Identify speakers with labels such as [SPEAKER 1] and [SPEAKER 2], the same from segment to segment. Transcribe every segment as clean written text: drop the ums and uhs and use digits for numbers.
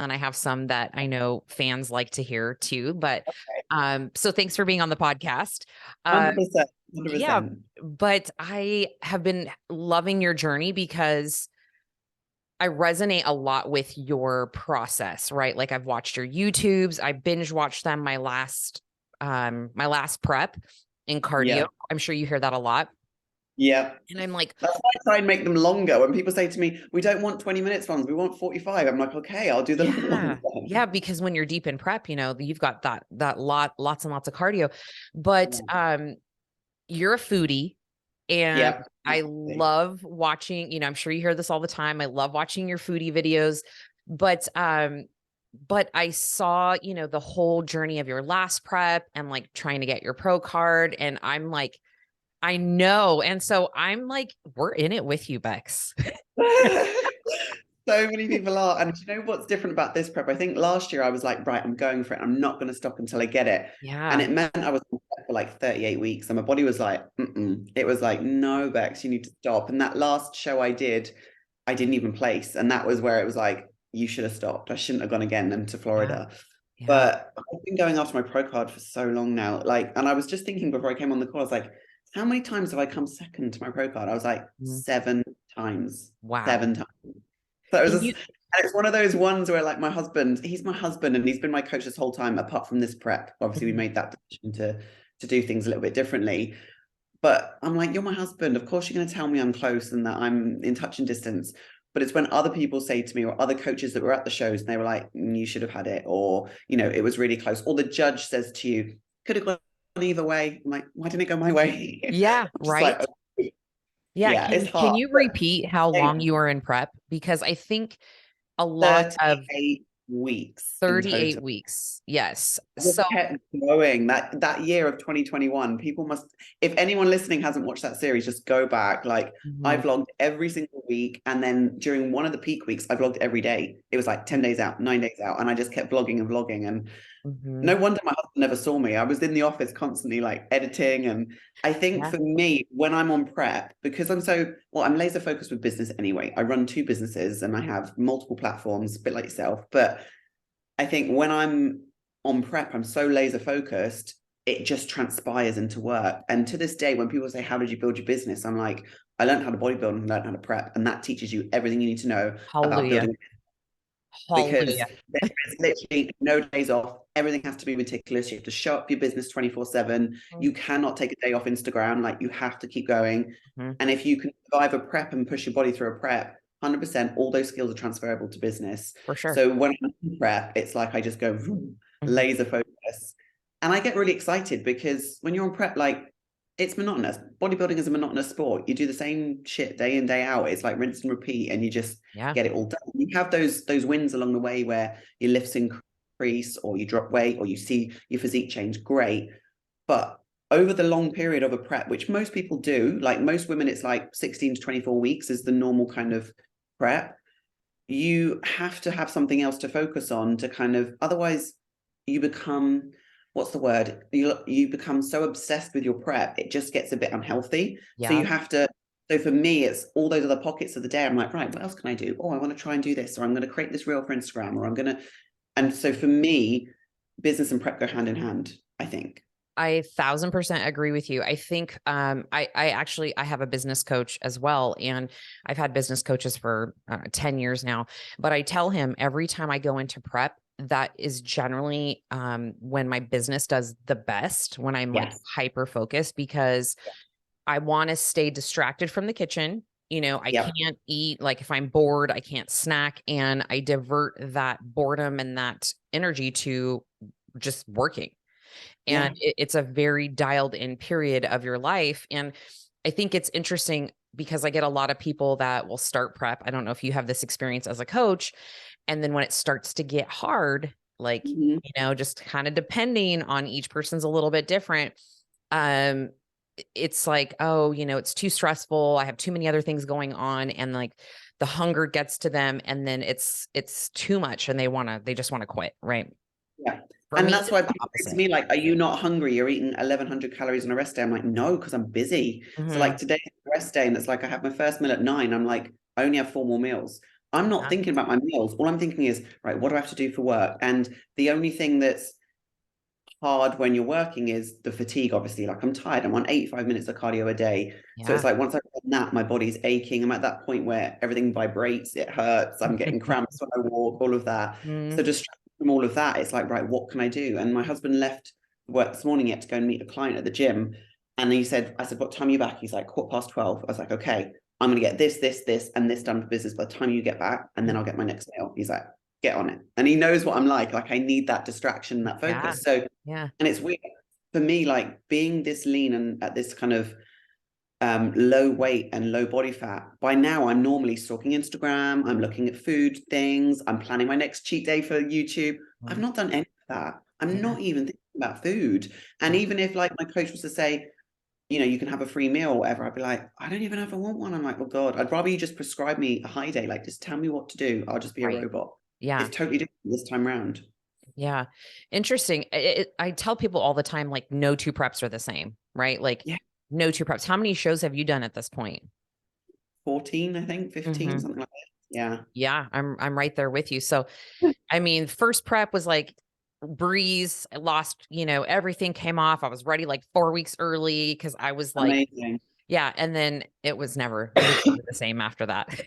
[SPEAKER 1] and I have some that I know fans like to hear too. But
[SPEAKER 2] Okay.
[SPEAKER 1] so thanks for being on the podcast. Uh,
[SPEAKER 2] 100%.
[SPEAKER 1] yeah,
[SPEAKER 2] 100%.
[SPEAKER 1] but I have been loving your journey because I resonate a lot with your process, right? Like I've watched your YouTubes, I binge watched them my last prep in cardio.
[SPEAKER 2] Yeah.
[SPEAKER 1] I'm sure you hear that a lot.
[SPEAKER 2] Yeah.
[SPEAKER 1] And I'm like,
[SPEAKER 2] That's why I try and make them longer. When people say to me, we don't want 20 minutes ones, we want 45. I'm like, okay, I'll do the long ones
[SPEAKER 1] yeah.
[SPEAKER 2] then.
[SPEAKER 1] Yeah, because when you're deep in prep, you've got lots and lots of cardio. But you're a foodie and
[SPEAKER 2] Yeah.
[SPEAKER 1] I love watching, I'm sure you hear this all the time. I love watching your foodie videos, but I saw, the whole journey of your last prep and like trying to get your pro card. And I'm like, I know. And so I'm like, we're in it with you, Bex.
[SPEAKER 2] So many people are. And do you know what's different about this prep? I think last year I was like, right, I'm going for it. I'm not going to stop until I get it. And
[SPEAKER 1] Yeah.
[SPEAKER 2] it meant I was on prep for like 38 weeks. And my body was like, mm-mm. It was like, no, Bex, you need to stop. And that last show I did, I didn't even place. And that was where it was like, you should have stopped. I shouldn't have gone again and to
[SPEAKER 1] Yeah.
[SPEAKER 2] Florida.
[SPEAKER 1] Yeah.
[SPEAKER 2] But I've been going after my pro card for so long now. Like, and I was just thinking before I came on the call, I was like, how many times have I come second to my pro card? I was like,
[SPEAKER 1] Mm.
[SPEAKER 2] 7 times.
[SPEAKER 1] Wow.
[SPEAKER 2] 7 times. So it was
[SPEAKER 1] Can
[SPEAKER 2] just,
[SPEAKER 1] you,
[SPEAKER 2] and it's one of those ones where like my husband, he's my husband and he's been my coach this whole time, apart from this prep. Obviously, we
[SPEAKER 1] Mhm.
[SPEAKER 2] made that decision to do things a little bit differently. But I'm like, you're my husband. Of course, you're going to tell me I'm close and that I'm in touch and distance. But it's when other people say to me, or other coaches that were at the shows, and they were like, you should have had it, or, it was really close. Or the judge says to you, could have gone either way. I'm like, why didn't it go my way?
[SPEAKER 1] yeah,
[SPEAKER 2] Just
[SPEAKER 1] right.
[SPEAKER 2] like, oh,
[SPEAKER 1] Yeah.
[SPEAKER 2] yeah, it's
[SPEAKER 1] Can
[SPEAKER 2] hard.
[SPEAKER 1] you
[SPEAKER 2] But
[SPEAKER 1] repeat how
[SPEAKER 2] hey,
[SPEAKER 1] long you were in prep? Because I think a lot of
[SPEAKER 2] 38 weeks in
[SPEAKER 1] 38
[SPEAKER 2] total.
[SPEAKER 1] weeks. Yes.
[SPEAKER 2] I
[SPEAKER 1] So,
[SPEAKER 2] just kept going. That year of 2021, people must, if anyone listening hasn't watched that series, just go back. Like I
[SPEAKER 1] mhm,
[SPEAKER 2] vlogged every single week. And then during one of the peak weeks, I vlogged every day. It was like 10 days out, 9 days out. And I just kept vlogging and vlogging. And
[SPEAKER 1] mhm,
[SPEAKER 2] no wonder my husband never saw me. I was in the office constantly like editing. And I think
[SPEAKER 1] yeah.
[SPEAKER 2] for me, when I'm on prep, because I'm laser focused with business anyway. I run 2 businesses and I have multiple platforms, a bit like yourself. But I think when I'm on prep, I'm so laser focused, it just transpires into work. And to this day, when people say, how did you build your business? I'm like, I learned how to bodybuild and learned how to prep. And that teaches you everything you need to know about
[SPEAKER 1] Hallelujah.
[SPEAKER 2] building, because
[SPEAKER 1] Hallelujah.
[SPEAKER 2] there is literally no days off. Everything has to be meticulous. You have to show up your business 24/7.
[SPEAKER 1] Mhm,
[SPEAKER 2] You cannot take a day off Instagram. Like you have to keep going.
[SPEAKER 1] mhm,
[SPEAKER 2] And if you can survive a prep and push your body through a prep, 100%, all those skills are transferable to business.
[SPEAKER 1] for sure.
[SPEAKER 2] So when I'm in prep, it's like I just go vroom,
[SPEAKER 1] Mhm.
[SPEAKER 2] laser focus. And I get really excited because when you're on prep, like it's monotonous. Bodybuilding is a monotonous sport. You do the same shit day in, day out. It's like rinse and repeat, and you just
[SPEAKER 1] Yeah.
[SPEAKER 2] get it all done. You have those wins along the way where your lifts increase or you drop weight or you see your physique change. Great. But over the long period of a prep, which most people do, like most women, it's like 16 to 24 weeks is the normal kind of prep. You have to have something else to focus on to kind of, otherwise you become, what's the word? You become so obsessed with your prep, it just gets a bit unhealthy. So
[SPEAKER 1] Yeah.
[SPEAKER 2] you have to, so for me, it's all those other pockets of the day. I'm like, right, what else can I do? Oh, I want to try and do this, or I'm going to create this reel for Instagram, or I'm going to, and so for me, business and prep go hand in hand, I think.
[SPEAKER 1] I 1000% agree with you. I think I actually I have a business coach as well, and I've had business coaches for 10 years now. But I tell him every time I go into prep, that is generally when my business does the best, when I'm like
[SPEAKER 2] Yes.
[SPEAKER 1] hyper focused, because I want to stay distracted from the kitchen. I
[SPEAKER 2] Yep.
[SPEAKER 1] can't eat, like if I'm bored, I can't snack, and I divert that boredom and that energy to just working. And
[SPEAKER 2] Yeah.
[SPEAKER 1] it's a very dialed in period of your life. And I think it's interesting because I get a lot of people that will start prep. I don't know if you have this experience as a coach. And then when it starts to get hard, like,
[SPEAKER 2] Mhm.
[SPEAKER 1] just kind of depending on each person's a little bit different. Um, it's like, oh, it's too stressful. I have too many other things going on. And like the hunger gets to them. And then it's too much and they just want to quit. Right.
[SPEAKER 2] Yeah.
[SPEAKER 1] For
[SPEAKER 2] And
[SPEAKER 1] me,
[SPEAKER 2] that's
[SPEAKER 1] it's
[SPEAKER 2] why
[SPEAKER 1] the
[SPEAKER 2] people say to
[SPEAKER 1] opposite.
[SPEAKER 2] me, like, are you not hungry? You're eating 1,100 calories on a rest day. I'm like, no, because I'm busy. So
[SPEAKER 1] Mhm.
[SPEAKER 2] like today, rest day, and it's like I have my first meal at 9. I'm like, I only have 4 more meals. I'm not
[SPEAKER 1] Yeah.
[SPEAKER 2] thinking about my meals. All I'm thinking is, right, what do I have to do for work? And the only thing that's hard when you're working is the fatigue, obviously. Like I'm tired. I'm on 85 minutes of cardio a day. So it's
[SPEAKER 1] Yeah.
[SPEAKER 2] like once I've done that, my body's aching. I'm at that point where everything vibrates, it hurts, I'm getting cramps when I walk, all of that. So
[SPEAKER 1] Mm,
[SPEAKER 2] just from all of that, it's like, right, what can I do? And my husband left work this morning yet to go and meet a client at the gym. And he said, I said, what time are you back? He's like, 12:15. I was like, okay, I'm gonna get this, and this done for business by the time you get back, and then I'll get my next meal. He's like, get on it. And he knows what I'm like. Like I need that distraction, that
[SPEAKER 1] yeah.
[SPEAKER 2] focus. So
[SPEAKER 1] Yeah.
[SPEAKER 2] and it's weird for me, like being this lean and at this kind of low weight and low body fat. By now, I'm normally stalking Instagram. I'm looking at food things. I'm planning my next cheat day for YouTube. I've
[SPEAKER 1] Mm,
[SPEAKER 2] not done any of that. I'm
[SPEAKER 1] yeah.
[SPEAKER 2] not even thinking about food. And
[SPEAKER 1] Yeah.
[SPEAKER 2] even if like my coach was to say, you know, you can have a free meal or whatever, I'd be like, I don't even know if I want one. I'm like, oh God, I'd rather you just prescribe me a high day. Like, just tell me what to do. I'll just be a
[SPEAKER 1] Right.
[SPEAKER 2] robot.
[SPEAKER 1] Yeah.
[SPEAKER 2] It's totally different this time round.
[SPEAKER 1] Yeah. Interesting. I tell people all the time, like, no two preps are the same, right? Like,
[SPEAKER 2] Yeah,
[SPEAKER 1] no two preps. How many shows have you done at this point?
[SPEAKER 2] 14, I think, 15,
[SPEAKER 1] Mhm.
[SPEAKER 2] something like that. Yeah.
[SPEAKER 1] Yeah, I'm right there with you. So, I mean, first prep was like breeze. I lost, everything came off. I was ready like 4 weeks early because I was like,
[SPEAKER 2] Amazing.
[SPEAKER 1] yeah. And then it was never the same after that.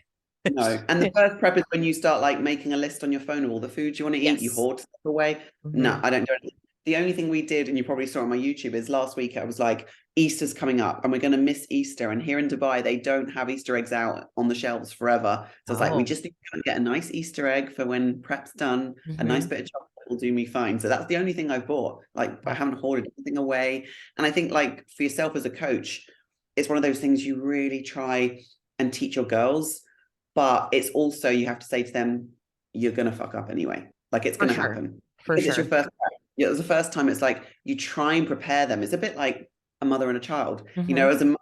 [SPEAKER 2] No. And the first prep is when you start like making a list on your phone of all the foods you want to eat, you
[SPEAKER 1] Yes.
[SPEAKER 2] hoard stuff away. No,
[SPEAKER 1] Hmm.
[SPEAKER 2] I don't do anything. The only thing we did, and you probably saw on my YouTube, is last week I was like, Easter's coming up and we're going to miss Easter. And here in Dubai, they don't have Easter eggs out on the shelves forever. So I was like, we
[SPEAKER 1] Oh.
[SPEAKER 2] just need to get a nice Easter egg for when prep's done. A nice
[SPEAKER 1] Hmm.
[SPEAKER 2] bit of chocolate will do me fine. So that's the only thing I've bought. Like, I haven't hoarded anything away. And I think, like, for yourself as a coach, it's one of those things you really try and teach your girls, but it's also you have to say to them, you're gonna fuck up anyway. Like it's
[SPEAKER 1] For
[SPEAKER 2] gonna
[SPEAKER 1] sure.
[SPEAKER 2] happen.
[SPEAKER 1] For
[SPEAKER 2] Because it's your
[SPEAKER 1] sure.
[SPEAKER 2] first time. Yeah, it was the first time. It's like you try and prepare them. It's a bit like a mother and a child. You
[SPEAKER 1] Hmm.
[SPEAKER 2] know, as a mom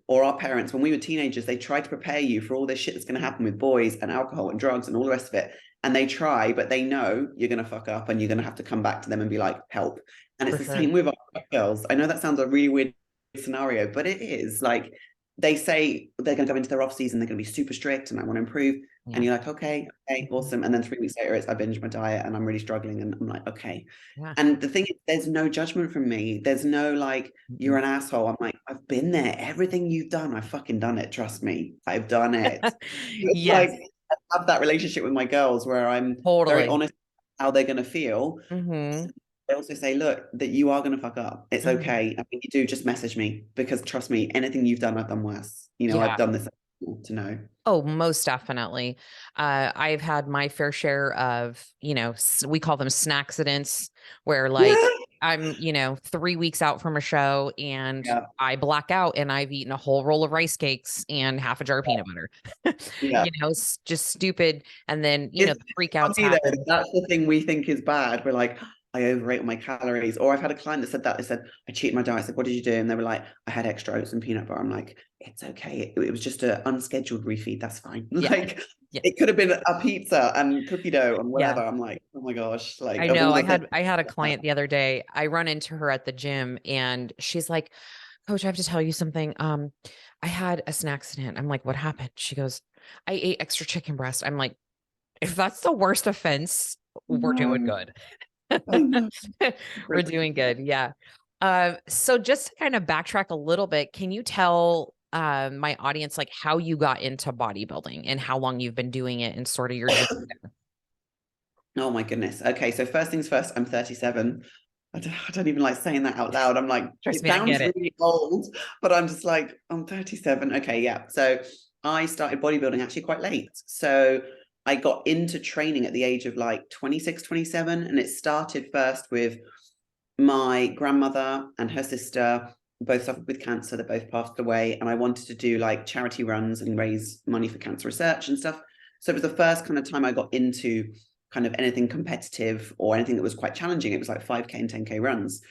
[SPEAKER 2] or our parents, when we were teenagers, they try to prepare you for all this shit that's gonna happen with boys and alcohol and drugs and all the rest of it. And they try, but they know you're gonna fuck up and you're gonna have to come back to them and be like, help. And it's
[SPEAKER 1] For
[SPEAKER 2] the
[SPEAKER 1] sure.
[SPEAKER 2] same with our girls. I know that sounds a really weird scenario, but it is like they say they're going to go into their off season, they're going to be super strict and I want to improve. And
[SPEAKER 1] Yeah.
[SPEAKER 2] you're like, okay, awesome. And then 3 weeks later, it's I binged my diet and I'm really struggling. And I'm like, okay.
[SPEAKER 1] Yeah.
[SPEAKER 2] And the thing is, there's no judgment from me. There's no like, you're
[SPEAKER 1] Mhm.
[SPEAKER 2] an asshole. I'm like, I've been there. Everything you've done, I've fucking done it. Trust me, I've done it. It's like
[SPEAKER 1] Yes,
[SPEAKER 2] I have that relationship with my girls where I'm very
[SPEAKER 1] totally.
[SPEAKER 2] honest how they're going to feel.
[SPEAKER 1] Hmm.
[SPEAKER 2] They also say, look, that you are going to fuck up. It's
[SPEAKER 1] Hmm.
[SPEAKER 2] okay. And when you do, just message me because trust me, anything you've done, I've done worse. You know, I've
[SPEAKER 1] Yeah.
[SPEAKER 2] done this to know.
[SPEAKER 1] Oh, most definitely. I've had my fair share of, we call them snackcidents, where like I'm, 3 weeks out from a show and
[SPEAKER 2] Yeah,
[SPEAKER 1] I black out and I've eaten a whole roll of rice cakes and half a jar of peanut butter.
[SPEAKER 2] yeah.
[SPEAKER 1] It's just stupid. And then,
[SPEAKER 2] It's
[SPEAKER 1] the freakouts
[SPEAKER 2] funny though.
[SPEAKER 1] happen.
[SPEAKER 2] That's the thing we think is bad. We're like, I overate all my calories. Or I've had a client that said that. They said, I cheated my diet. I said, what did you do? And they were like, I had extra oats and peanut butter. I'm like, it's okay. It was just an unscheduled refeed. That's fine.
[SPEAKER 1] Yeah.
[SPEAKER 2] Like
[SPEAKER 1] Yeah.
[SPEAKER 2] it could have been a pizza and cookie dough and
[SPEAKER 1] Yeah.
[SPEAKER 2] whatever. I'm like, oh my gosh. Like
[SPEAKER 1] I
[SPEAKER 2] of
[SPEAKER 1] know.
[SPEAKER 2] all
[SPEAKER 1] I
[SPEAKER 2] the things.
[SPEAKER 1] had I had a client the other day. I run into her at the gym and she's like, Coach, I have to tell you something. I had a snack accident. I'm like, what happened? She goes, I ate extra chicken breast. I'm like, if that's the worst offense, we're doing
[SPEAKER 2] No,
[SPEAKER 1] good.
[SPEAKER 2] I know.
[SPEAKER 1] We're
[SPEAKER 2] Brilliant.
[SPEAKER 1] doing good. Yeah. So just to kind of backtrack a little bit, can you tell my audience like how you got into bodybuilding and how long you've been doing it and sort of your journey there?
[SPEAKER 2] Oh my goodness. Okay, so first things first, I'm 37. I don't even like saying that out loud. I'm like,
[SPEAKER 1] Trust
[SPEAKER 2] it
[SPEAKER 1] me, I get
[SPEAKER 2] sounds
[SPEAKER 1] it.
[SPEAKER 2] really old, but I'm just like, I'm 37. Okay, yeah. So I started bodybuilding actually quite late. So I got into training at the age of like 26, 27, and it started first with my grandmother and her sister both suffered with cancer. They both passed away, and I wanted to do like charity runs and raise money for cancer research and stuff. So it was the first kind of time I got into kind of anything competitive or anything that was quite challenging. It was like 5K and 10K runs.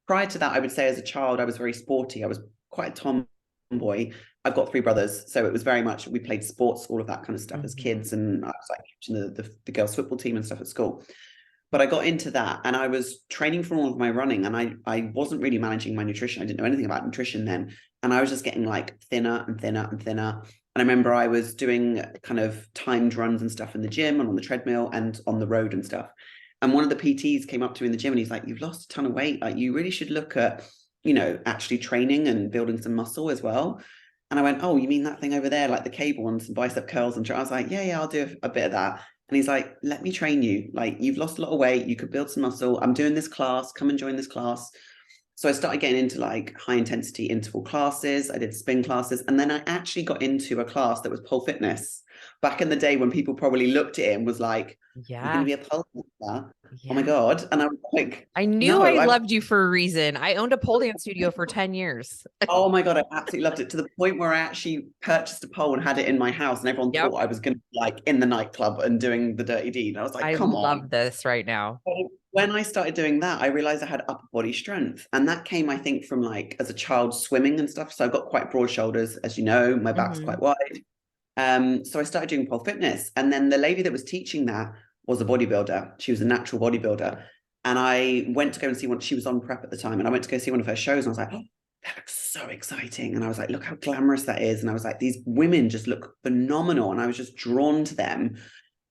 [SPEAKER 2] Prior to that, I would say as a child, I was very sporty. I was quite a tomboy. I've got three brothers, so it was very much we played sports, all of that kind of stuff as
[SPEAKER 1] Mhm.
[SPEAKER 2] kids, and I was like captain the girls' football team and stuff at school. But I got into that and I was training for all of my running and I wasn't really managing my nutrition. I didn't know anything about nutrition then. And I was just getting like thinner and thinner and thinner. And I remember I was doing kind of timed runs and stuff in the gym and on the treadmill and on the road and stuff. And one of the PTs came up to me in the gym and he's like, you've lost a ton of weight. Like, you really should look at, you know, actually training and building some muscle as well. And I went, oh, you mean that thing over there, like the cable and some bicep curls? And I was like, yeah, I'll do a bit of that. And he's like, let me train you. Like, you've lost a lot of weight. You could build some muscle. I'm doing this class. Come and join this class. So I started getting into like high intensity interval classes. I did spin classes. And then I actually got into a class that was pole fitness back in the day when people probably looked at it and was like, you're going to be a pole dancer? Oh my God. And I was like,
[SPEAKER 1] I knew
[SPEAKER 2] no,
[SPEAKER 1] I loved you for a reason. I owned a pole dance studio for 10 years.
[SPEAKER 2] oh my God, I absolutely loved it, to the point where I actually purchased a pole and had it in my house, and everyone thought I was going to be like in the nightclub and doing the dirty deed. And I was like,
[SPEAKER 1] I
[SPEAKER 2] come on.
[SPEAKER 1] love this right now.
[SPEAKER 2] When I started doing that, I realized I had upper body strength. And that came, I think, from like as a child swimming and stuff. So I've got quite broad shoulders, as you know, my back's quite wide. So I started doing pole fitness. And then the lady that was teaching that was a bodybuilder. She was a natural bodybuilder. And I went to go and see one, she was on prep at the time. And I went to go see one of her shows. And I was like, oh, that looks so exciting. And I was like, look how glamorous that is. And I was like, these women just look phenomenal. And I was just drawn to them.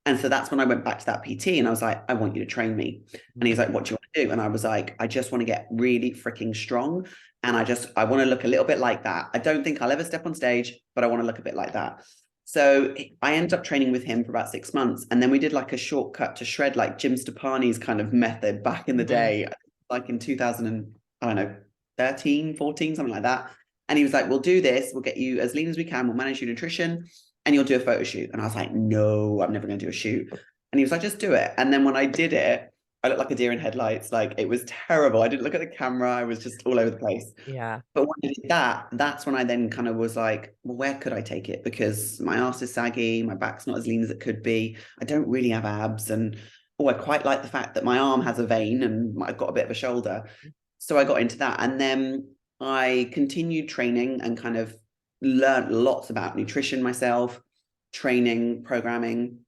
[SPEAKER 2] And so that's when I went back to that PT and I was like, I want you to train me. And he's like, what do you want to do? And I was like, I just want to get really freaking strong. And I want to look a little bit like that. I don't think I'll ever step on stage, but I want to look a bit like that. So I ended up training with him for about 6 months. And then we did like a shortcut to shred, like Jim Stepani's kind of method back in the day, like in 2000 and I don't know, 13, 14, something like that. And he was like, we'll do this. We'll get you as lean as we can. We'll manage your nutrition and you'll do a photo shoot. And I was like, no, I'm never going to do a shoot. And he was like, just do it. And then when I did it, I looked like a deer in headlights. Like, it was terrible. I didn't look at the camera. I was just all over the place.
[SPEAKER 1] Yeah.
[SPEAKER 2] But when I did that, that's when I then kind of was like, well, where could I take it? Because my ass is saggy. My back's not as lean as it could be. I don't really have abs. And I quite like the fact that my arm has a vein and I've got a bit of a shoulder. So I got into that. And then I continued training and kind of learned lots about nutrition myself, training, programming.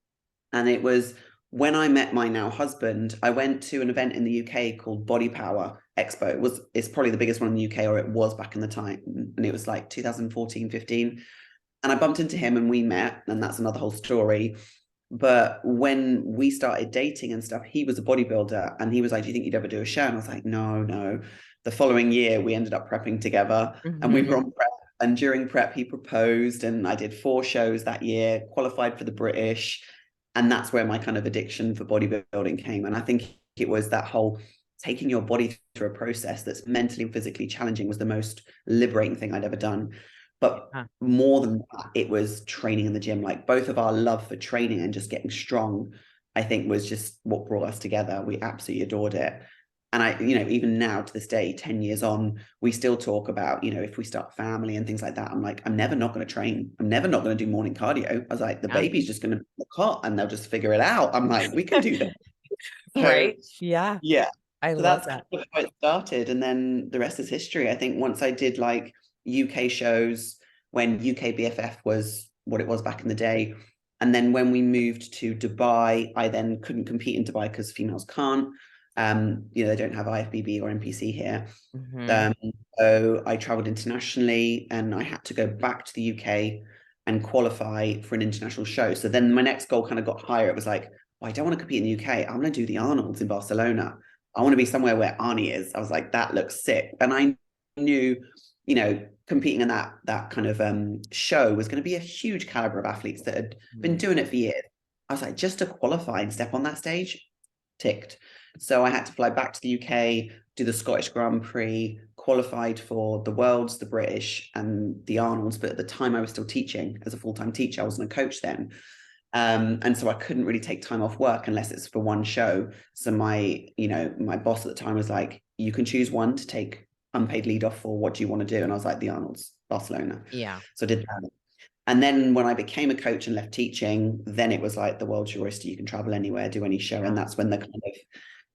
[SPEAKER 2] And it was when I met my now husband, I went to an event in the UK called Body Power Expo. It's probably the biggest one in the UK, or it was back in the time. And it was like 2014, 15. And I bumped into him and we met, and that's another whole story. But when we started dating and stuff, he was a bodybuilder and he was like, do you think you'd ever do a show? And I was like, no. The following year, we ended up prepping together and we were on prep. And during prep, he proposed and I did 4 shows that year, qualified for the British. And that's where my kind of addiction for bodybuilding came. And I think it was that whole taking your body through a process that's mentally and physically challenging was the most liberating thing I'd ever done. But more than that, it was training in the gym. Like, both of our love for training and just getting strong, I think, was just what brought us together. We absolutely adored it. And I, even now to this day, 10 years on, we still talk about, if we start family and things like that, I'm like, I'm never not going to train. I'm never not going to do morning cardio. I was like, the baby's just going to be hot and they'll just figure it out. I'm like, we can do that.
[SPEAKER 1] Right. Yeah.
[SPEAKER 2] Yeah.
[SPEAKER 1] I
[SPEAKER 2] So
[SPEAKER 1] love
[SPEAKER 2] that's
[SPEAKER 1] that.
[SPEAKER 2] how it started. And then the rest is history. I think once I did like UK shows, when UK BFF was what it was back in the day. And then when we moved to Dubai, I then couldn't compete in Dubai because females can't. They don't have IFBB or NPC here. So I traveled internationally and I had to go back to the UK and qualify for an international show. So then my next goal kind of got higher. It was like, I don't want to compete in the UK. I'm going to do the Arnold's in Barcelona. I want to be somewhere where Arnie is. I was like, that looks sick. And I knew, competing in that kind of show was going to be a huge caliber of athletes that had been doing it for years. I was like, just to qualify and step on that stage, ticked. So I had to fly back to the UK, do the Scottish Grand Prix, qualified for the Worlds, the British, and the Arnold's. But at the time, I was still teaching as a full-time teacher. I wasn't a coach then. And so I couldn't really take time off work unless it's for one show. So my boss at the time was like, you can choose one to take unpaid lead off for. What do you want to do? And I was like, the Arnold's, Barcelona.
[SPEAKER 1] Yeah.
[SPEAKER 2] So I did that. And then when I became a coach and left teaching, then it was like, the world's your oyster. You can travel anywhere, do any show. And that's when the kind of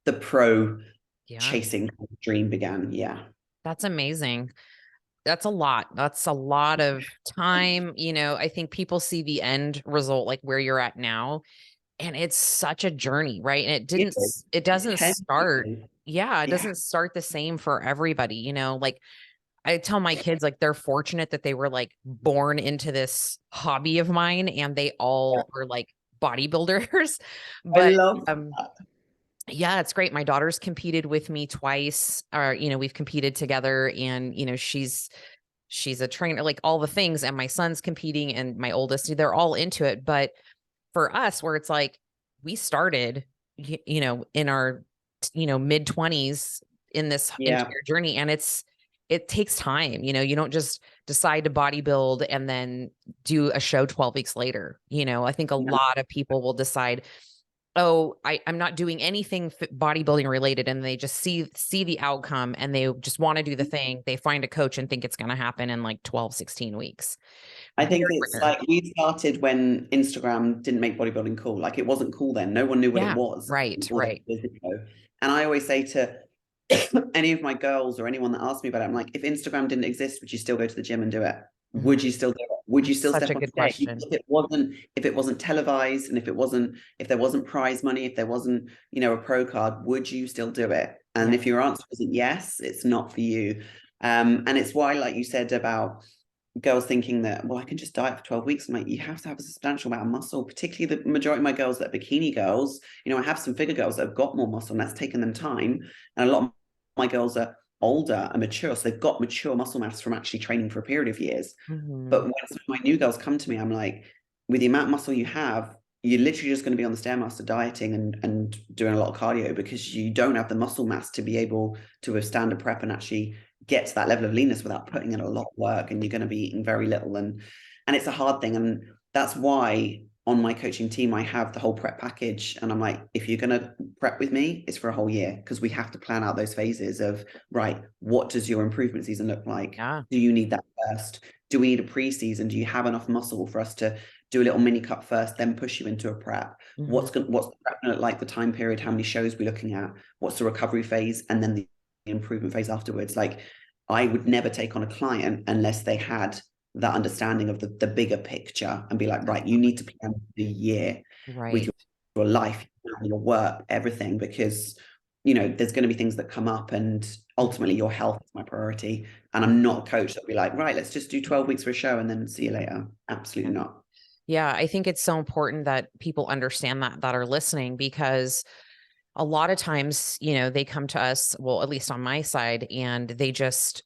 [SPEAKER 2] the pro chasing dream began. Yeah.
[SPEAKER 1] That's amazing. That's a lot. That's a lot of time. I think people see the end result, like where you're at now, and it's such a journey, right? And it doesn't start. Yeah. It doesn't start the same for everybody, like I tell my kids, like, they're fortunate that they were like born into this hobby of mine and they all are like bodybuilders.
[SPEAKER 2] I
[SPEAKER 1] But
[SPEAKER 2] love
[SPEAKER 1] yeah, it's great. My daughter's competed with me twice, or, we've competed together, and, she's a trainer, like all the things. And my son's competing and my oldest, they're all into it. But for us, where it's like, we started, in our, mid 20s in this
[SPEAKER 2] yeah.
[SPEAKER 1] entire journey. And it takes time. You don't just decide to bodybuild and then do a show 12 weeks later. I think a
[SPEAKER 2] Yeah.
[SPEAKER 1] lot of people will decide, oh, I'm not doing anything bodybuilding related. And they just see the outcome and they just want to do the thing. They find a coach and think it's going to happen in like 12, 16 weeks.
[SPEAKER 2] I
[SPEAKER 1] Very
[SPEAKER 2] think it's
[SPEAKER 1] rare.
[SPEAKER 2] like we started when Instagram didn't make bodybuilding cool. Like it wasn't cool then. No one knew what it
[SPEAKER 1] Yeah.
[SPEAKER 2] was.
[SPEAKER 1] Right.
[SPEAKER 2] All those
[SPEAKER 1] Right.
[SPEAKER 2] years ago. And I always say to any of my girls or anyone that asks me about it, I'm like, if Instagram didn't exist, would you still go to the gym and do it?
[SPEAKER 1] Mhm.
[SPEAKER 2] Would you still do it? Would you
[SPEAKER 1] That's
[SPEAKER 2] still
[SPEAKER 1] such
[SPEAKER 2] step
[SPEAKER 1] a
[SPEAKER 2] on
[SPEAKER 1] good
[SPEAKER 2] stage?
[SPEAKER 1] question.
[SPEAKER 2] If it wasn't televised and if there wasn't prize money, if there wasn't, a pro card, would you still do it? And
[SPEAKER 1] Yeah.
[SPEAKER 2] if your answer isn't yes, it's not for you. And it's why, like you said about girls thinking that, well, I can just diet for 12 weeks. I'm like, you have to have a substantial amount of muscle, particularly the majority of my girls that are bikini girls. I have some figure girls that have got more muscle and that's taken them time. And a lot of my girls are older and mature. So they've got mature muscle mass from actually training for a period of years. But
[SPEAKER 1] Mhm.
[SPEAKER 2] when some of my new girls come to me, I'm like, with the amount of muscle you have, you're literally just going to be on the Stairmaster dieting and doing a lot of cardio because you don't have the muscle mass to be able to withstand a prep and actually get to that level of leanness without putting in a lot of work, and you're going to be eating very little, and it's a hard thing. And that's why on my coaching team I have the whole prep package, and I'm like, if you're going to prep with me, it's for a whole year, because we have to plan out those phases of, right, what does your improvement season look like?
[SPEAKER 1] Yeah.
[SPEAKER 2] Do you need that first? Do we need a pre-season? Do you have enough muscle for us to do a little mini cut first, then push you into a prep?
[SPEAKER 1] Mhm.
[SPEAKER 2] What's the prep going to look like, the time period, how many shows we're looking at, what's the recovery phase, and then the improvement phase afterwards? Like, I would never take on a client unless they had that understanding of the bigger picture and be like, right, you need to plan the year with
[SPEAKER 1] Right.
[SPEAKER 2] your life, your work, everything, because there's going to be things that come up, and ultimately your health is my priority. And I'm not a coach that'll be like, right, let's just do 12 weeks for a show and then see you later. Absolutely not.
[SPEAKER 1] Yeah, I think it's so important that people understand that are listening, because a lot of times, they come to us, well, at least on my side, and they just,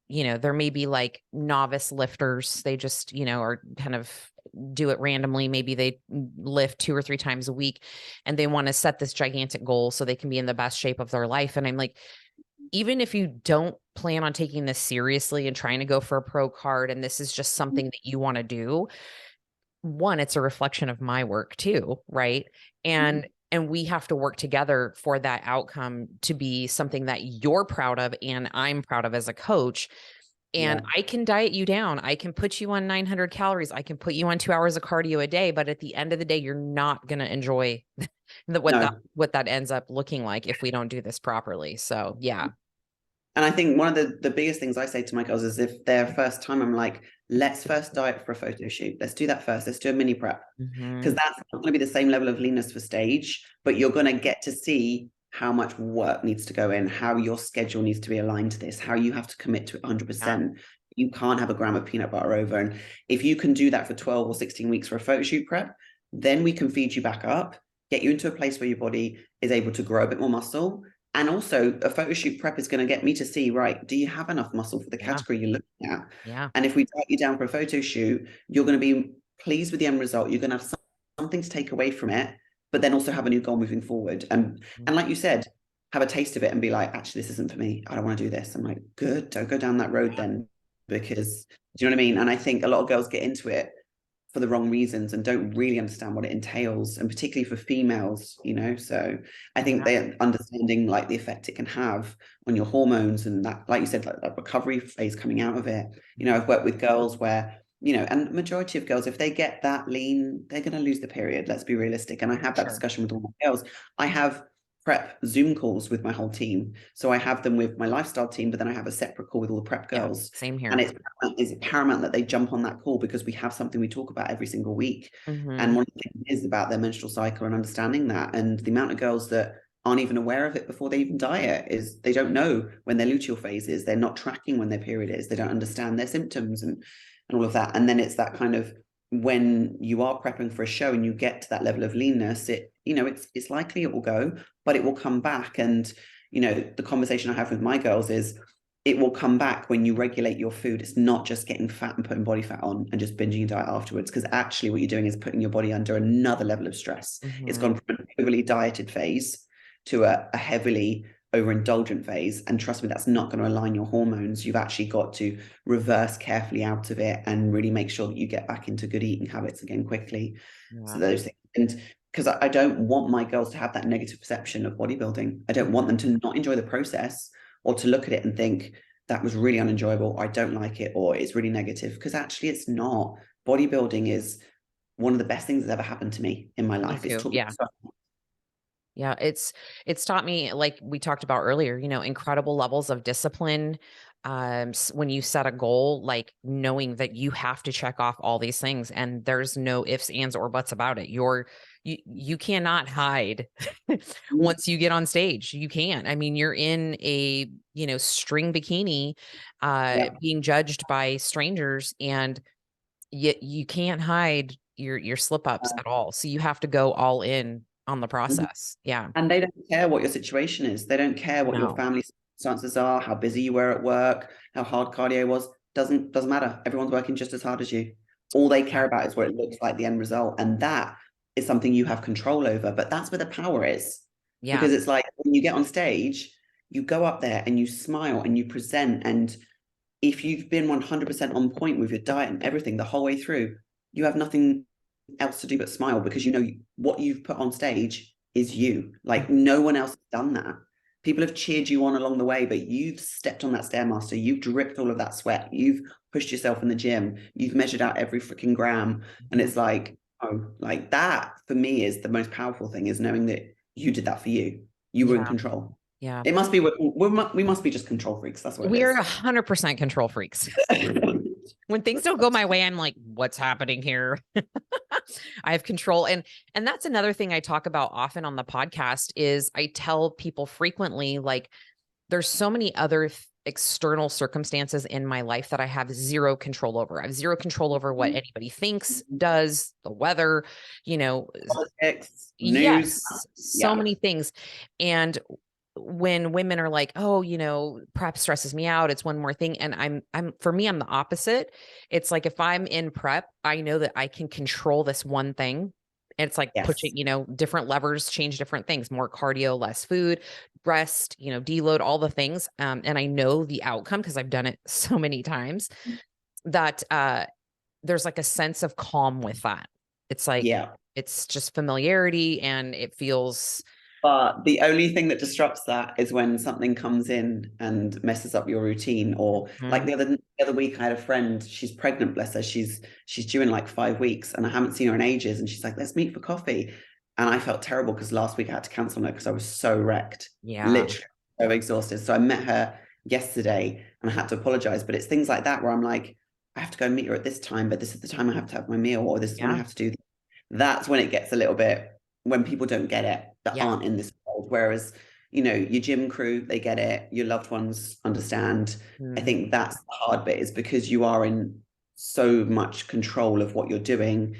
[SPEAKER 1] there may be like novice lifters. They just, are kind of do it randomly. Maybe they lift 2 or 3 times a week and they want to set this gigantic goal so they can be in the best shape of their life. And I'm like, even if you don't plan on taking this seriously and trying to go for a pro card, and this is just something that you want to do, one, it's a reflection of my work too, right? And we have to work together for that outcome to be something that you're proud of and I'm proud of as a coach. And
[SPEAKER 2] Yeah.
[SPEAKER 1] I can diet you down. I can put you on 900 calories. I can put you on 2 hours of cardio a day, but at the end of the day, you're not going to enjoy
[SPEAKER 2] No.
[SPEAKER 1] what that ends up looking like if we don't do this properly. So, yeah.
[SPEAKER 2] And I think one of the biggest things I say to my girls is, if their first time, I'm like, let's first diet for a photo shoot. Let's do that first. Let's do a mini prep. Because
[SPEAKER 1] Mhm.
[SPEAKER 2] that's not going to be the same level of leanness for stage, but you're going to get to see how much work needs to go in, how your schedule needs to be aligned to this, how you have to commit to it
[SPEAKER 1] Yeah,
[SPEAKER 2] 100%. You can't have a gram of peanut butter over. And if you can do that for 12 or 16 weeks for a photo shoot prep, then we can feed you back up, get you into a place where your body is able to grow a bit more muscle. And also, a photo shoot prep is going to get me to see, right, do you have enough muscle for the
[SPEAKER 1] yeah,
[SPEAKER 2] category you're looking at?
[SPEAKER 1] yeah,
[SPEAKER 2] And if we diet you down for a photo shoot, you're going to be pleased with the end result. You're going to have something to take away from it, but then also have a new goal moving forward. And like you said, have a taste of it and be like, actually, this isn't for me. I don't want to do this. I'm like, good, don't go down that road then, because do you know what I mean? And I think a lot of girls get into it for the wrong reasons and don't really understand what it entails, and particularly for females, so I think
[SPEAKER 1] yeah,
[SPEAKER 2] they're understanding like the effect it can have on your hormones, and that, like you said, like that recovery phase coming out of it. I've worked with girls where, and the majority of girls, if they get that lean, they're going to lose the period. Let's be realistic. And I have that
[SPEAKER 1] sure.
[SPEAKER 2] discussion with all my girls. I have prep Zoom calls with my whole team. So I have them with my lifestyle team, but then I have a separate call with all the prep
[SPEAKER 1] Yeah,
[SPEAKER 2] girls.
[SPEAKER 1] same
[SPEAKER 2] And
[SPEAKER 1] here.
[SPEAKER 2] it's paramount that they jump on that call, because we have something we talk about every single week. And
[SPEAKER 1] Mhm.
[SPEAKER 2] one of the things is about their menstrual cycle and understanding that. And the amount of girls that aren't even aware of it before they even diet, is they don't know when their luteal phase is. They're not tracking when their period is. They don't understand their symptoms and all of that. And then it's that kind of, when you are prepping for a show and you get to that level of leanness, it's likely it will go, but it will come back. And, the conversation I have with my girls is, it will come back when you regulate your food. It's not just getting fat and putting body fat on and just binging your diet afterwards, because actually what you're doing is putting your body under another level of stress. It's gone from an overly dieted phase to a heavily overindulgent phase. And trust me, that's not going to align your hormones. You've actually got to reverse carefully out of it and really make sure that you get back into good eating habits again quickly. So those things. And because I don't want my girls to have that negative perception of bodybuilding. I don't want them to not enjoy the process, or to look at it and think that was really unenjoyable, or I don't like it, or it's really negative, because actually it's not. Bodybuilding is one of the best things that's ever happened to me in my life. It's taught me so much.
[SPEAKER 1] Yeah, it's taught me, like we talked about earlier, incredible levels of discipline. When you set a goal, like knowing that you have to check off all these things, and there's no ifs, ands, or buts about it. You cannot hide once you get on stage. You can't. I mean, you're in a string bikini, being judged by strangers, and yet you can't hide your slip ups at all. So you have to go all in on the process. Yeah.
[SPEAKER 2] And they don't care what your situation is. They don't care what your family circumstances are, how busy you were at work, how hard cardio was. Doesn't matter. Everyone's working just as hard as you. All they care about is what it looks like, the end result. And that is something you have control over. But that's where the power is. Yeah. Because it's like, when you get on stage, you go up there and you smile and you present. And if you've been 100% on point with your diet and everything the whole way through, you have nothing else to do but smile, because what you've put on stage is you. Like, no one else has done that. People have cheered you on along the way, but you've stepped on that Stairmaster, you've dripped all of that sweat, you've pushed yourself in the gym, you've measured out every freaking gram. And it's like, like that for me is the most powerful thing, is knowing that you did that for you. You were in control.
[SPEAKER 1] Yeah.
[SPEAKER 2] It must be, we must be just control freaks. That's what
[SPEAKER 1] we are 100% control freaks. When things don't go my way, I'm like, what's happening here? I have control. And that's another thing I talk about often on the podcast, is I tell people frequently, like, there's so many other external circumstances in my life that I have zero control over. I have zero control over what anybody thinks, does, the weather,
[SPEAKER 2] politics, news.
[SPEAKER 1] Yes, so many things. And when women are like, oh, prep stresses me out, it's one more thing. And for me, I'm the opposite. It's like, if I'm in prep, I know that I can control this one thing. And it's like pushing, different levers, change different things, more cardio, less food, rest, deload, all the things. And I know the outcome, because I've done it so many times, that there's like a sense of calm with that. It's like, it's just familiarity, and it feels.
[SPEAKER 2] But the only thing that disrupts that is when something comes in and messes up your routine. Or like the other week, I had a friend, she's pregnant, bless her. She's due in like 5 weeks, and I haven't seen her in ages. And she's like, let's meet for coffee. And I felt terrible, because last week I had to cancel on her because I was so wrecked, literally so exhausted. So I met her yesterday and I had to apologize. But it's things like that where I'm like, I have to go and meet her at this time, but this is the time I have to have my meal, or this is when I have to do this. That's when it gets a little bit, when people don't get it, that aren't in this world. Whereas, your gym crew, they get it. Your loved ones understand. I think that's the hard bit, is because you are in so much control of what you're doing.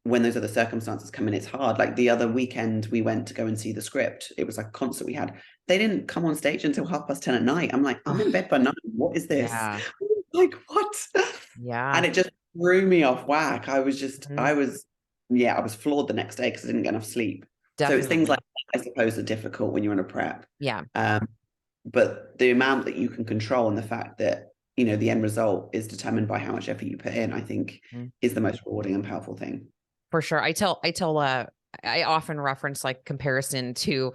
[SPEAKER 2] When those other circumstances come in, it's hard. Like the other weekend, we went to go and see The Script. It was like a concert we had. They didn't come on stage until 10:30 at night. I'm like, I'm in bed by 9. What is this? Like, what? Yeah. And it just threw me off whack. I was floored the next day, because I didn't get enough sleep. Definitely. So it's things like that, I suppose, are difficult when you're in a prep. Yeah. But the amount that you can control, and the fact that, the end result is determined by how much effort you put in, I think is the most rewarding and powerful thing.
[SPEAKER 1] For sure. I often reference like comparison to,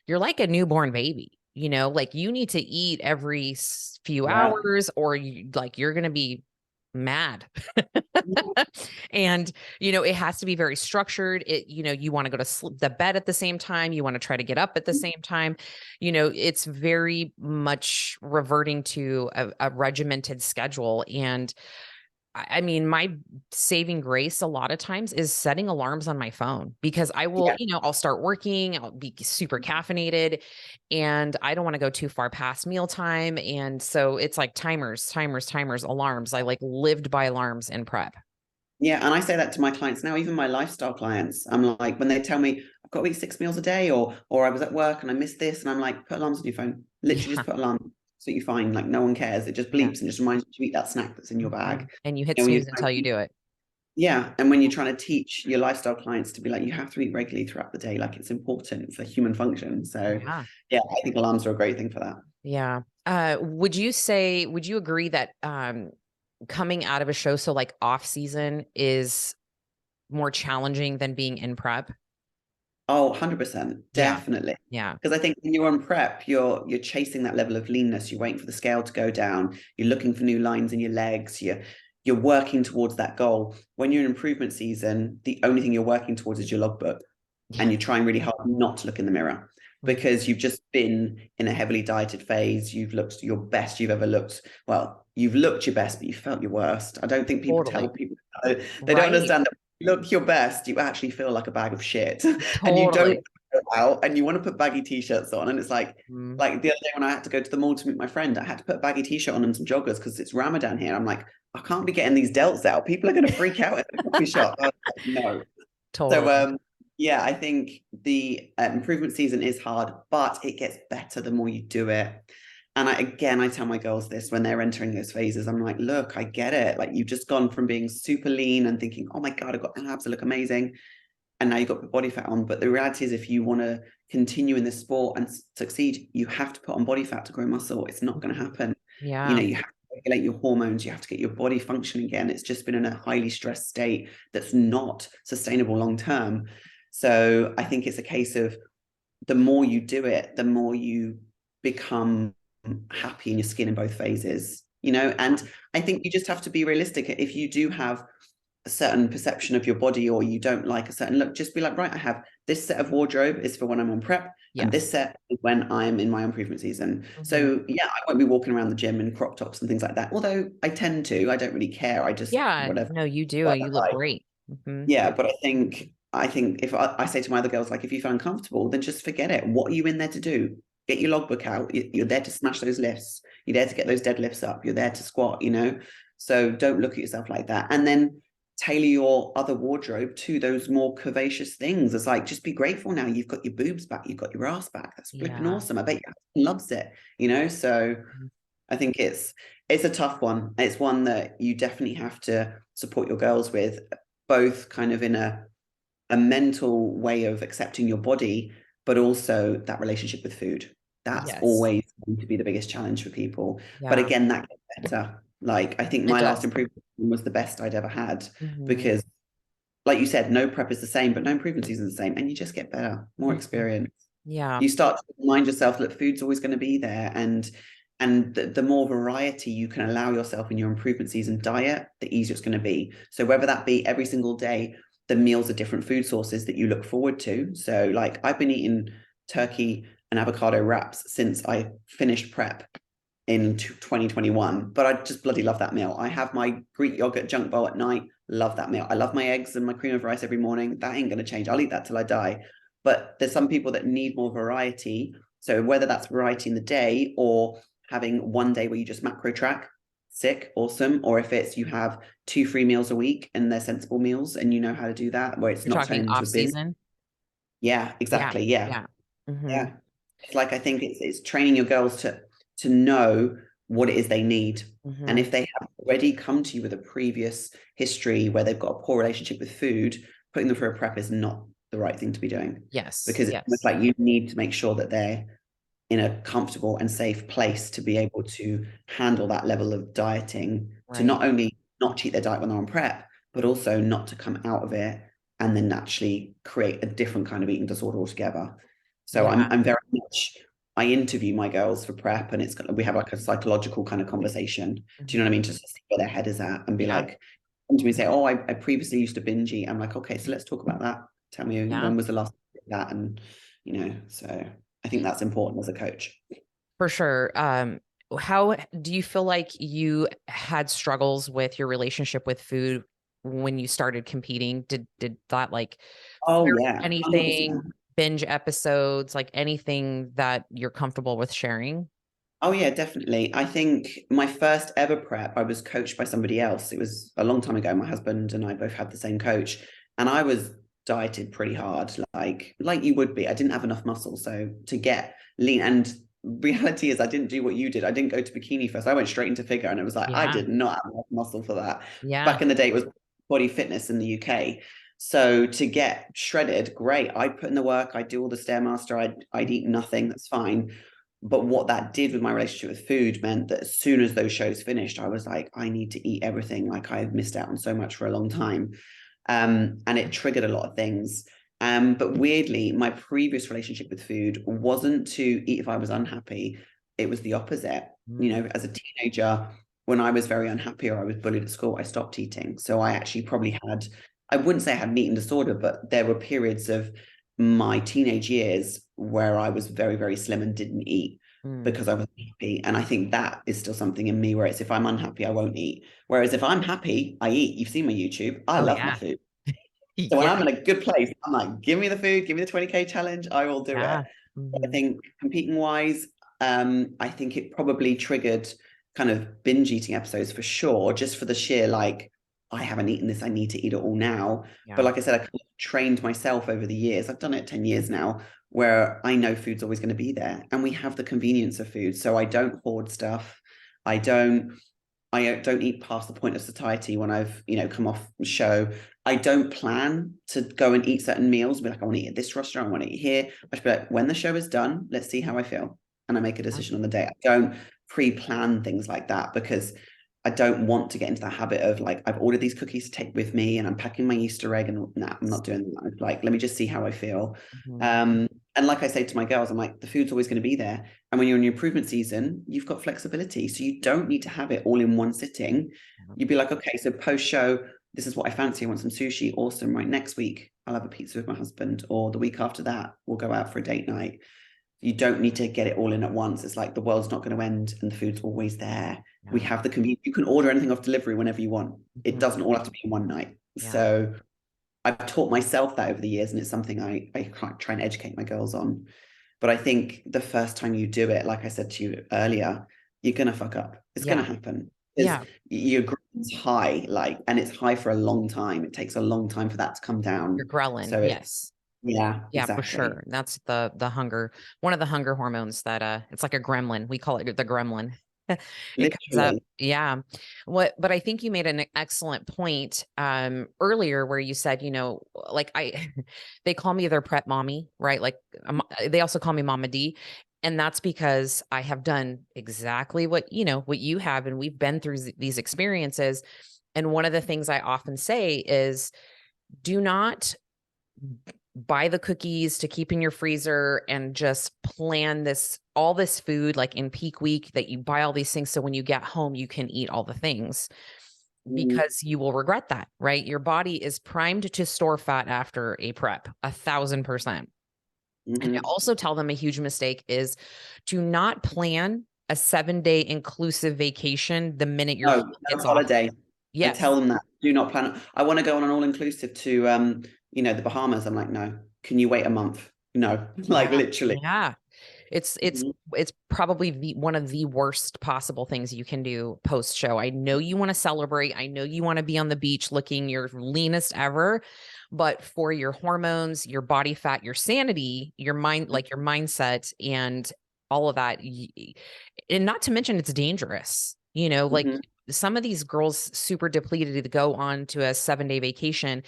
[SPEAKER 1] you're like a newborn baby, like you need to eat every few hours, or you're going to be mad. And, it has to be very structured. You want to go to the bed at the same time. You want to try to get up at the same time. It's very much reverting to a regimented schedule. And I mean, my saving grace a lot of times is setting alarms on my phone, because I will,
[SPEAKER 2] Yeah.
[SPEAKER 1] I'll start working, I'll be super caffeinated, and I don't want to go too far past mealtime. And so it's like timers, alarms. I like lived by alarms in prep.
[SPEAKER 2] Yeah, and I say that to my clients now, even my lifestyle clients. I'm like, when they tell me I've got to eat 6 meals a day, or I was at work and I missed this, and I'm like, put alarms on your phone. Literally
[SPEAKER 1] Yeah.
[SPEAKER 2] just put alarm. So you find like no one cares. It just
[SPEAKER 1] Yeah.
[SPEAKER 2] bleeps and just reminds you to eat that snack that's in your bag.
[SPEAKER 1] And you hit
[SPEAKER 2] When you're
[SPEAKER 1] snooze until you do it.
[SPEAKER 2] yeah, and when you're trying to teach your lifestyle clients to be like, you have to eat regularly throughout the day, like it's important for human function. So
[SPEAKER 1] Yeah.
[SPEAKER 2] yeah, I think alarms are a great thing for that.
[SPEAKER 1] Yeah. Would you agree that coming out of a show, so like off season, is more challenging than being in prep?
[SPEAKER 2] Oh, 100%,
[SPEAKER 1] Yeah.
[SPEAKER 2] definitely.
[SPEAKER 1] Yeah.
[SPEAKER 2] Because I think when you're on prep, you're chasing that level of leanness. You're waiting for the scale to go down. You're looking for new lines in your legs. You're working towards that goal. When you're in improvement season, the only thing you're working towards is your logbook,
[SPEAKER 1] Yeah.
[SPEAKER 2] and you're trying really hard not to look in the mirror because you've just been in a heavily dieted phase. You've looked your best you've ever looked. Well, you've looked your best, but you felt your worst. I don't think people tell
[SPEAKER 1] Totally.
[SPEAKER 2] people. They don't
[SPEAKER 1] Right.
[SPEAKER 2] understand that when you look your best, you actually feel like a bag of shit, and you don't
[SPEAKER 1] Totally.
[SPEAKER 2] go out and you want to put baggy t-shirts on, and it's
[SPEAKER 1] Mm.
[SPEAKER 2] like the other day when I had to go to the mall to meet my friend, I had to put a baggy t-shirt on and some joggers because it's Ramadan here. I'm like, I can't be getting these delts out. People are going to freak out at the coffee shop. I was like, no. So
[SPEAKER 1] Totally.
[SPEAKER 2] yeah, I think the improvement season is hard, but it gets better the more you do it. And I tell my girls this when they're entering those phases. I'm like, look, I get it. Like you've just gone from being super lean and thinking, oh my God, I've got abs, I look amazing. And now you've got body fat on. But the reality is, if you want to continue in this sport and succeed, you have to put on body fat to grow muscle. It's not going to happen.
[SPEAKER 1] Yeah.
[SPEAKER 2] You have to regulate your hormones. You have to get your body functioning again. It's just been in a highly stressed state that's not sustainable long term. So I think it's a case of the more you do it, the more you become happy in your skin in both phases, and I think you just have to be realistic. If you do have a certain perception of your body, or you don't like a certain look, just be like, right, I have this set of wardrobe is for when I'm on prep, and this
[SPEAKER 1] Yes.
[SPEAKER 2] set is when I'm in my improvement season.
[SPEAKER 1] Mhm.
[SPEAKER 2] So yeah, I won't be walking around the gym in crop tops and things like that, although I don't really care. I just
[SPEAKER 1] Yeah.
[SPEAKER 2] whatever.
[SPEAKER 1] No, you do. You look great. Mhm.
[SPEAKER 2] Yeah, but I think if I say to my other girls, like, if you feel uncomfortable, then just forget it. What are you in there to do? Get your logbook out. You're there to smash those lifts. You're there to get those deadlifts up. You're there to squat. So don't look at yourself like that. And then tailor your other wardrobe to those more curvaceous things. It's like, just be grateful now. You've got your boobs back. You've got your ass back. That's flipping
[SPEAKER 1] Yeah.
[SPEAKER 2] awesome. I bet your husband loves it. So
[SPEAKER 1] Mhm.
[SPEAKER 2] I think it's a tough one. It's one that you definitely have to support your girls with, both kind of in a mental way of accepting your body, but also that relationship with food. That's
[SPEAKER 1] Yes.
[SPEAKER 2] always going to be the biggest challenge for people. But
[SPEAKER 1] Yeah.
[SPEAKER 2] again, that gets better. Like I think
[SPEAKER 1] It
[SPEAKER 2] my last
[SPEAKER 1] does.
[SPEAKER 2] improvement was the best I'd ever had,
[SPEAKER 1] Mhm.
[SPEAKER 2] because like you said, no prep is the same, but no improvement season is the same. And you just get better, more
[SPEAKER 1] Mhm.
[SPEAKER 2] experience.
[SPEAKER 1] Yeah.
[SPEAKER 2] You start to remind yourself that food's always going to be there. And the more variety you can allow yourself in your improvement season diet, the easier it's going to be. So whether that be every single day, the meals are different food sources that you look forward to. So like I've been eating turkey and avocado wraps since I finished prep in 2021, but I just bloody love that meal. I have my Greek yogurt junk bowl at night. Love that meal. I love my eggs and my cream of rice every morning. That ain't going to change. I'll eat that till I die. But there's some people that need more variety. So whether that's variety in the day, or having one day where you just macro track, sick, awesome. Or if it's you have 2 free meals a week and they're sensible meals and you know how to do that, where it's
[SPEAKER 1] You're
[SPEAKER 2] not
[SPEAKER 1] talking
[SPEAKER 2] turning into
[SPEAKER 1] off
[SPEAKER 2] a bin.
[SPEAKER 1] season?
[SPEAKER 2] Yeah,
[SPEAKER 1] Yeah.
[SPEAKER 2] exactly. Yeah.
[SPEAKER 1] Yeah. Mhm.
[SPEAKER 2] Yeah. It's like, I think it's training your girls to know what it is they need. And
[SPEAKER 1] Mhm.
[SPEAKER 2] if they have already come to you with a previous history where they've got a poor relationship with food, putting them through a prep is not the right thing to be doing,
[SPEAKER 1] Yes.
[SPEAKER 2] because it's almost
[SPEAKER 1] Yes.
[SPEAKER 2] like you need to make sure that they're in a comfortable and safe place to be able to handle that level of dieting, to
[SPEAKER 1] Right.
[SPEAKER 2] not only not cheat their diet when they're on prep, but also not to come out of it and then naturally create a different kind of eating disorder altogether. So
[SPEAKER 1] Yeah.
[SPEAKER 2] I'm very much, I interview my girls for prep, and we have like a psychological kind of conversation. Do you know what I
[SPEAKER 1] Mhm.
[SPEAKER 2] mean? Just to see where their head is at and be
[SPEAKER 1] Yeah.
[SPEAKER 2] like, come to me and say, oh, I previously used to binge eat. I'm like, okay, so let's talk about that. Tell me,
[SPEAKER 1] Yeah.
[SPEAKER 2] when was the last time you did that? And so I think that's important as a coach.
[SPEAKER 1] For sure. how do you feel like you had struggles with your relationship with food when you started competing? Did that like
[SPEAKER 2] Oh
[SPEAKER 1] flare up
[SPEAKER 2] yeah,
[SPEAKER 1] anything,
[SPEAKER 2] 100%.
[SPEAKER 1] binge episodes, like anything that you're comfortable with sharing?
[SPEAKER 2] Oh yeah, definitely. I think my first ever prep, I was coached by somebody else. It was a long time ago. My husband and I both had the same coach, and I was dieted pretty hard, like you would be. I didn't have enough muscle, so to get lean. And reality is, I didn't do what you did. I didn't go to bikini first. I went straight into figure, and it was like I
[SPEAKER 1] Yeah.
[SPEAKER 2] did not have enough muscle for that.
[SPEAKER 1] Yeah.
[SPEAKER 2] Back in the day, it was body fitness in the UK. So to get shredded, great. I'd put in the work. I'd do all the stairmaster. I'd eat nothing. That's fine. But what that did with my relationship with food meant that as soon as those shows finished, I was like, I need to eat everything. Like I've missed out on so much for a long time. And it triggered a lot of things. But weirdly, my previous relationship with food wasn't to eat if I was unhappy. It was the opposite. You
[SPEAKER 1] Mm.
[SPEAKER 2] know, as a teenager, when I was very unhappy or I was bullied at school, I stopped eating. So I actually probably had, I wouldn't say I had an eating disorder, but there were periods of my teenage years where I was very, very slim and didn't eat
[SPEAKER 1] Mm.
[SPEAKER 2] because I was happy. And I think that is still something in me where it's if I'm unhappy, I won't eat. Whereas if I'm happy, I eat. You've seen my YouTube. I
[SPEAKER 1] Oh
[SPEAKER 2] love my
[SPEAKER 1] yeah.
[SPEAKER 2] food. So when
[SPEAKER 1] Yeah.
[SPEAKER 2] I'm in a good place, I'm like, give me the food, give me the 20K challenge, I will do it.
[SPEAKER 1] Yeah.
[SPEAKER 2] I
[SPEAKER 1] Mhm.
[SPEAKER 2] think competing wise, I think it probably triggered kind of binge eating episodes for sure, just for the sheer like, I haven't eaten this, I need to eat it all now. But
[SPEAKER 1] Yeah.
[SPEAKER 2] like I said, I kind of trained myself over the years. I've done it 10 years now, where I know food's always going to be there. And we have the convenience of food. So I don't hoard stuff. I don't I don't eat past the point of satiety when I've, come off the show. I don't plan to go and eat certain meals, be like, I want to eat at this restaurant, I want to eat here. I should be like, when the show is done, let's see how I feel. And I make a
[SPEAKER 1] Yeah.
[SPEAKER 2] decision on the day. I don't pre-plan things like that because I don't want to get into that habit of like, I've ordered these cookies to take with me and I'm packing my Easter egg and nah, I'm not doing that. Like, let me just see how I feel.
[SPEAKER 1] Mhm.
[SPEAKER 2] And like I say to my girls, I'm like, the food's always going to be there. And when you're in your improvement season, you've got flexibility. So you don't need to have it all in one sitting.
[SPEAKER 1] Yeah.
[SPEAKER 2] You'd be like, okay, so post show, this is what I fancy. I want some sushi. Awesome. Right. Next week, I'll have a pizza with my husband. Or the week after that, we'll go out for a date night. You don't need to get it all in at once. It's like the world's not going to end and the food's always there. We
[SPEAKER 1] Yeah.
[SPEAKER 2] have the convenience. You can order anything off delivery whenever you want. It
[SPEAKER 1] Mhm.
[SPEAKER 2] doesn't all have to be in one night.
[SPEAKER 1] Yeah.
[SPEAKER 2] So I've taught myself that over the years, and it's something I try and educate my girls on. But I think the first time you do it, like I said to you earlier, you're gonna fuck up. It's gonna
[SPEAKER 1] Yeah.
[SPEAKER 2] happen because
[SPEAKER 1] Yeah.
[SPEAKER 2] your growth's high, like, and it's high for a long time. It takes a long time for that to come
[SPEAKER 1] You're
[SPEAKER 2] down.
[SPEAKER 1] ghrelin.
[SPEAKER 2] So it,
[SPEAKER 1] Yes.
[SPEAKER 2] yeah,
[SPEAKER 1] Yeah, for
[SPEAKER 2] exactly.
[SPEAKER 1] sure. That's the hunger, one of the hunger hormones that it's like a gremlin. We call it the gremlin. It comes up.
[SPEAKER 2] Literally.
[SPEAKER 1] Yeah. But I think you made an excellent point earlier where you said, like they call me their prep mommy, right? Like they also call me Mama D. And that's because I have done exactly what you have, and we've been through these experiences. And one of the things I often say is do not buy the cookies to keep in your freezer and just plan all this food like in peak week that you buy all these things so when you get home you can eat all the things,
[SPEAKER 2] Mhm.
[SPEAKER 1] because you will regret that, right? Your body is primed to store fat after a prep 1,000%. And I
[SPEAKER 2] Mhm.
[SPEAKER 1] also tell them a huge mistake is to not plan a 7-day inclusive vacation the minute your
[SPEAKER 2] No,
[SPEAKER 1] heat
[SPEAKER 2] no
[SPEAKER 1] gets off.
[SPEAKER 2] holiday. I tell
[SPEAKER 1] Yes.
[SPEAKER 2] them that. Do not plan. I want to go on an all-inclusive to the Bahamas. I'm like, no. Can you wait a month? No, like
[SPEAKER 1] Yeah.
[SPEAKER 2] literally.
[SPEAKER 1] Yeah. It's it's
[SPEAKER 2] Mhm.
[SPEAKER 1] it's probably one of the worst possible things you can do post show. I know you want to celebrate. I know you want to be on the beach looking your leanest ever, but for your hormones, your body fat, your sanity, your mind, like your mindset and all of that, and not to mention it's dangerous. Like
[SPEAKER 2] Mhm.
[SPEAKER 1] some of these girls super depleted to go on to a 7-day vacation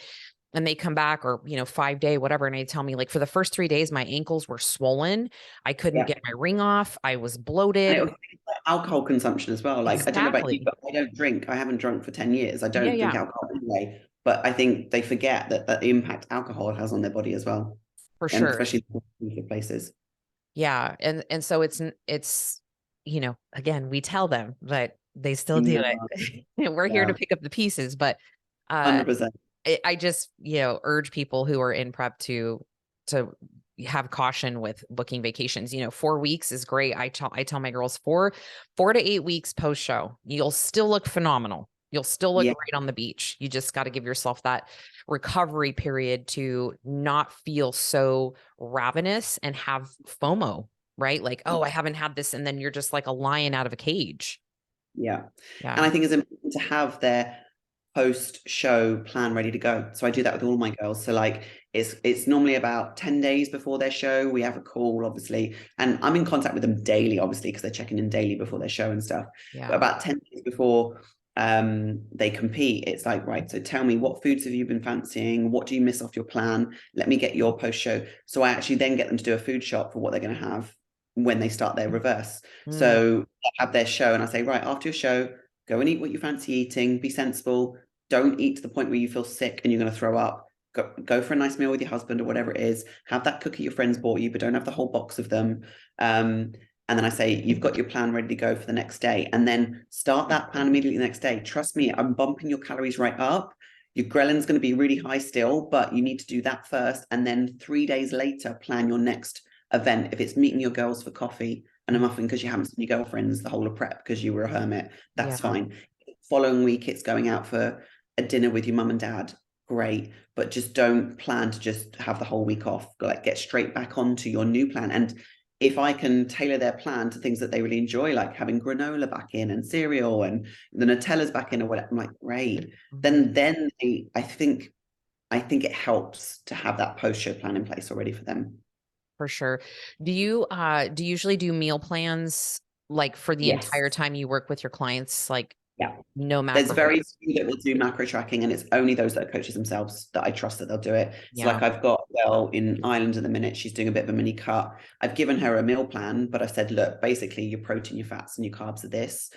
[SPEAKER 1] and they come back or 5-day whatever, and they tell me like for the first 3 days my ankles were swollen, I couldn't
[SPEAKER 2] Yeah.
[SPEAKER 1] get my ring off, I was
[SPEAKER 2] And it
[SPEAKER 1] bloated.
[SPEAKER 2] was like alcohol consumption as well. Like, I don't know about you,
[SPEAKER 1] Exactly.
[SPEAKER 2] but I don't drink. I haven't drunk for 10 years. I
[SPEAKER 1] Yeah,
[SPEAKER 2] don't drink
[SPEAKER 1] yeah,
[SPEAKER 2] alcohol anyway. But I think they forget that the impact alcohol has on their body as well.
[SPEAKER 1] for
[SPEAKER 2] And
[SPEAKER 1] sure.
[SPEAKER 2] especially in places.
[SPEAKER 1] Yeah, and so it's again, we tell them, but they still do
[SPEAKER 2] No,
[SPEAKER 1] it. We're here to
[SPEAKER 2] yeah,
[SPEAKER 1] pick up the pieces, but uh
[SPEAKER 2] 100%.
[SPEAKER 1] I just urge people who are in prep to have caution with booking vacations. 4 weeks is great. I tell my girls 4 to 8 weeks post show, you'll still look phenomenal. You'll still look great on the beach. You just got to give yourself that recovery period to not feel so ravenous and have FOMO, right? Like, oh, I haven't had this. And then you're just like a lion out of a cage.
[SPEAKER 2] Yeah.
[SPEAKER 1] Yeah.
[SPEAKER 2] And I think it's important to have their post-show plan ready to go. So I do that with all my girls. So like it's normally about 10 days before their show. We have a call, obviously, and I'm in contact with them daily, obviously, because they're checking in daily before their show and stuff.
[SPEAKER 1] Yeah.
[SPEAKER 2] But about 10 days before they compete, it's like, right, so tell me, what foods have you been fancying? What do you miss off your plan? Let me get your post-show. So I actually then get them to do a food shop for what they're going to have when they start their reverse. So I have their show and I say, right, after your show, go and eat what you fancy eating, be sensible. Don't eat to the point where you feel sick and you're going to throw up. Go for a nice meal with your husband or whatever it is. Have that cookie your friends bought you, but don't have the whole box of them. And then I say, you've got your plan ready to go for the next day. And then start that plan immediately the next day. Trust me, I'm bumping your calories right up. Your ghrelin's going to be really high still, but you need to do that first. And then 3 days later, plan your next event. If it's meeting your girls for coffee and a muffin because you haven't seen your girlfriends the whole of prep because you were a hermit, that's fine. Following week, it's going out for a dinner with your mum and dad. Great. But just don't plan to just have the whole week off. Like, get straight back onto your new plan. And if I can tailor their plan to things that they really enjoy, like having granola back in and cereal and the Nutella's back in or whatever, I'm like, great. Then I think it helps to have that post-show plan in place already for them.
[SPEAKER 1] For sure. Do you usually do meal plans like for the entire time you work with your clients? Like, no macro.
[SPEAKER 2] There's very few that will do macro tracking, and it's only those that are coaches themselves that I trust that they'll do it. So like I've got a girl in Ireland at the minute, she's doing a bit of a mini cut. I've given her a meal plan, but I said, look, basically your protein, your fats and your carbs are this.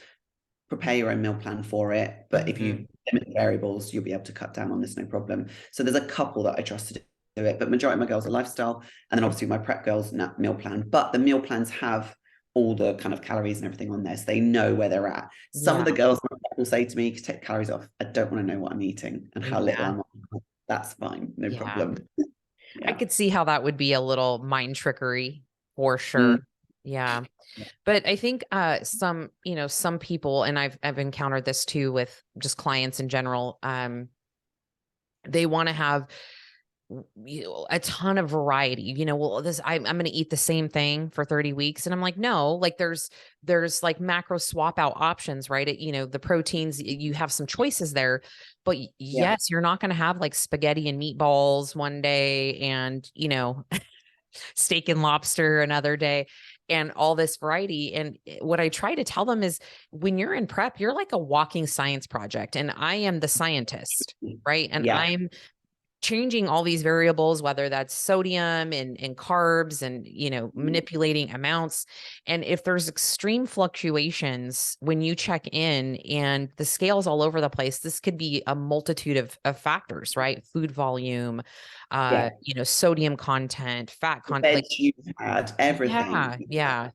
[SPEAKER 2] Prepare your own meal plan for it. But if you limit the variables, you'll be able to cut down on this, no problem. So there's a couple that I trust to do it, but majority of my girls are lifestyle. And then obviously my prep girls, meal plan. But the meal plans have all the kind of calories and everything on there, so they know where they're at. Some of the girls will say to me, take calories off. I don't want to know what I'm eating and how little I'm on. That's fine, no problem.
[SPEAKER 1] I could see how that would be a little mind trickery for sure. Yeah. But I think some people, and I've encountered this too with just clients in general, they want to have a ton of variety, well, I'm going to eat the same thing for 30 weeks. And I'm like, no, like there's like macro swap out options, right? The proteins, you have some choices there, but yes, you're not going to have like spaghetti and meatballs one day and, steak and lobster another day and all this variety. And what I try to tell them is when you're in prep, you're like a walking science project and I am the scientist, right? And I'm changing all these variables, whether that's sodium and carbs and, manipulating amounts. And if there's extreme fluctuations when you check in and the scale's all over the place, this could be a multitude of factors, right? Food volume, sodium content, fat content.
[SPEAKER 2] Like you had everything.
[SPEAKER 1] Yeah.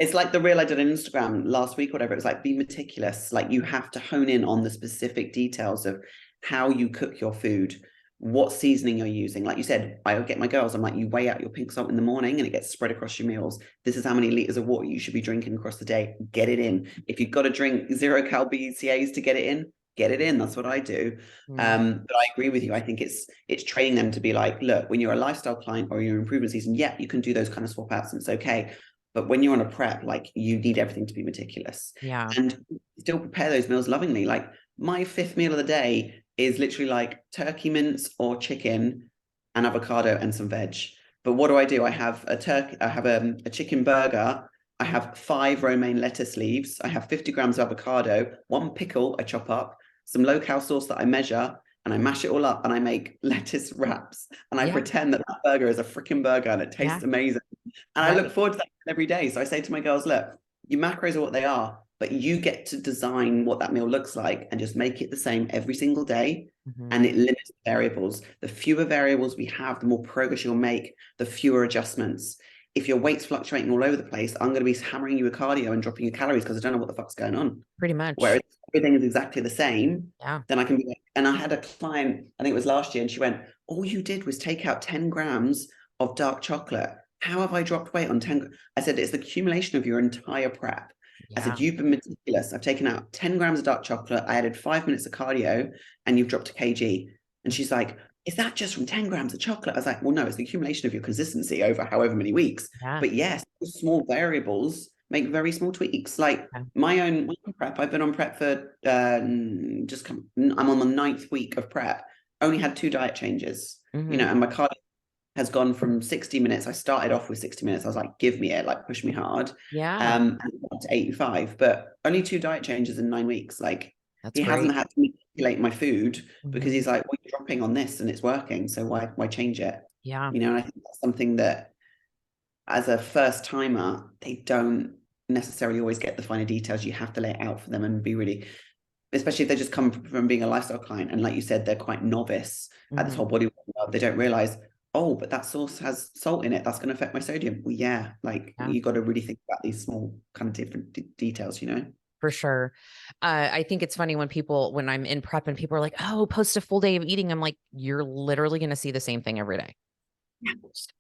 [SPEAKER 2] It's like the reel I did on Instagram last week, whatever. It was like, be meticulous. Like you have to hone in on the specific details of how you cook your food, what seasoning you're using. Like you said, I get my girls, I'm like, you weigh out your pink salt in the morning and it gets spread across your meals. This is how many liters of water you should be drinking across the day. Get it in. If you've got to drink 0 cal BCAAs to get it in, get it in. That's what I do. But I agree with you. I think it's training them to be like, look, when you're a lifestyle client or you're in improvement season, you can do those kind of swap outs and it's okay. But when you're on a prep, like you need everything to be meticulous. And still prepare those meals lovingly. Like my 5th meal of the day is literally like turkey mince or chicken and avocado and some veg. But what do? I have a chicken burger. I have 5 romaine lettuce leaves. I have 50 grams of avocado, 1 pickle I chop up, some low-cal sauce that I measure, and I mash it all up and I make lettuce wraps. And I pretend that burger is a freaking burger and it tastes amazing. And I look forward to that every day. So I say to my girls, look, your macros are what they are, but you get to design what that meal looks like and just make it the same every single day. And it limits the variables. The fewer variables we have, the more progress you'll make, the fewer adjustments. If your weight's fluctuating all over the place, I'm going to be hammering you with cardio and dropping your calories because I don't know what the fuck's going on.
[SPEAKER 1] Pretty much.
[SPEAKER 2] Whereas everything is exactly the same, then I can be like, and I had a client, I think it was last year, and she went, all you did was take out 10 grams of dark chocolate. How have I dropped weight on 10? I said, it's the accumulation of your entire prep. I
[SPEAKER 1] Yeah.
[SPEAKER 2] said, you've been meticulous. I've taken out 10 grams of dark chocolate. I added 5 minutes of cardio and you've dropped a kg. And she's like, is that just from 10 grams of chocolate? I was like, well, no, it's the accumulation of your consistency over however many weeks.
[SPEAKER 1] Yeah.
[SPEAKER 2] But yes, small variables make very small tweaks. Like my own prep, I've been on prep for I'm on the 9th week of prep. Only had 2 diet changes,
[SPEAKER 1] Mm-hmm.
[SPEAKER 2] you know, and my cardio has gone from 60 minutes. I started off with 60 minutes. I was like, give me it, like push me hard.
[SPEAKER 1] Yeah.
[SPEAKER 2] And got to 85, but only 2 diet changes in 9 weeks. Like
[SPEAKER 1] That's
[SPEAKER 2] he
[SPEAKER 1] great.
[SPEAKER 2] hasn't had to manipulate my food because
[SPEAKER 1] Mm-hmm.
[SPEAKER 2] he's like, well, you're dropping on this and it's working. So why change it?
[SPEAKER 1] Yeah.
[SPEAKER 2] You know, and I think that's something that as a first timer, they don't necessarily always get the finer details. You have to lay it out for them and be really, especially if they just come from being a lifestyle client. And like you said, they're quite novice at this whole bodybuilding world. They don't realize, oh, but that sauce has salt in it. That's going to affect my sodium. Well, yeah, like you got to really think about these small kind of different details, you know?
[SPEAKER 1] For sure. I think it's funny when I'm in prep and people are like, oh, post a full day of eating. I'm like, you're literally going to see the same thing every day.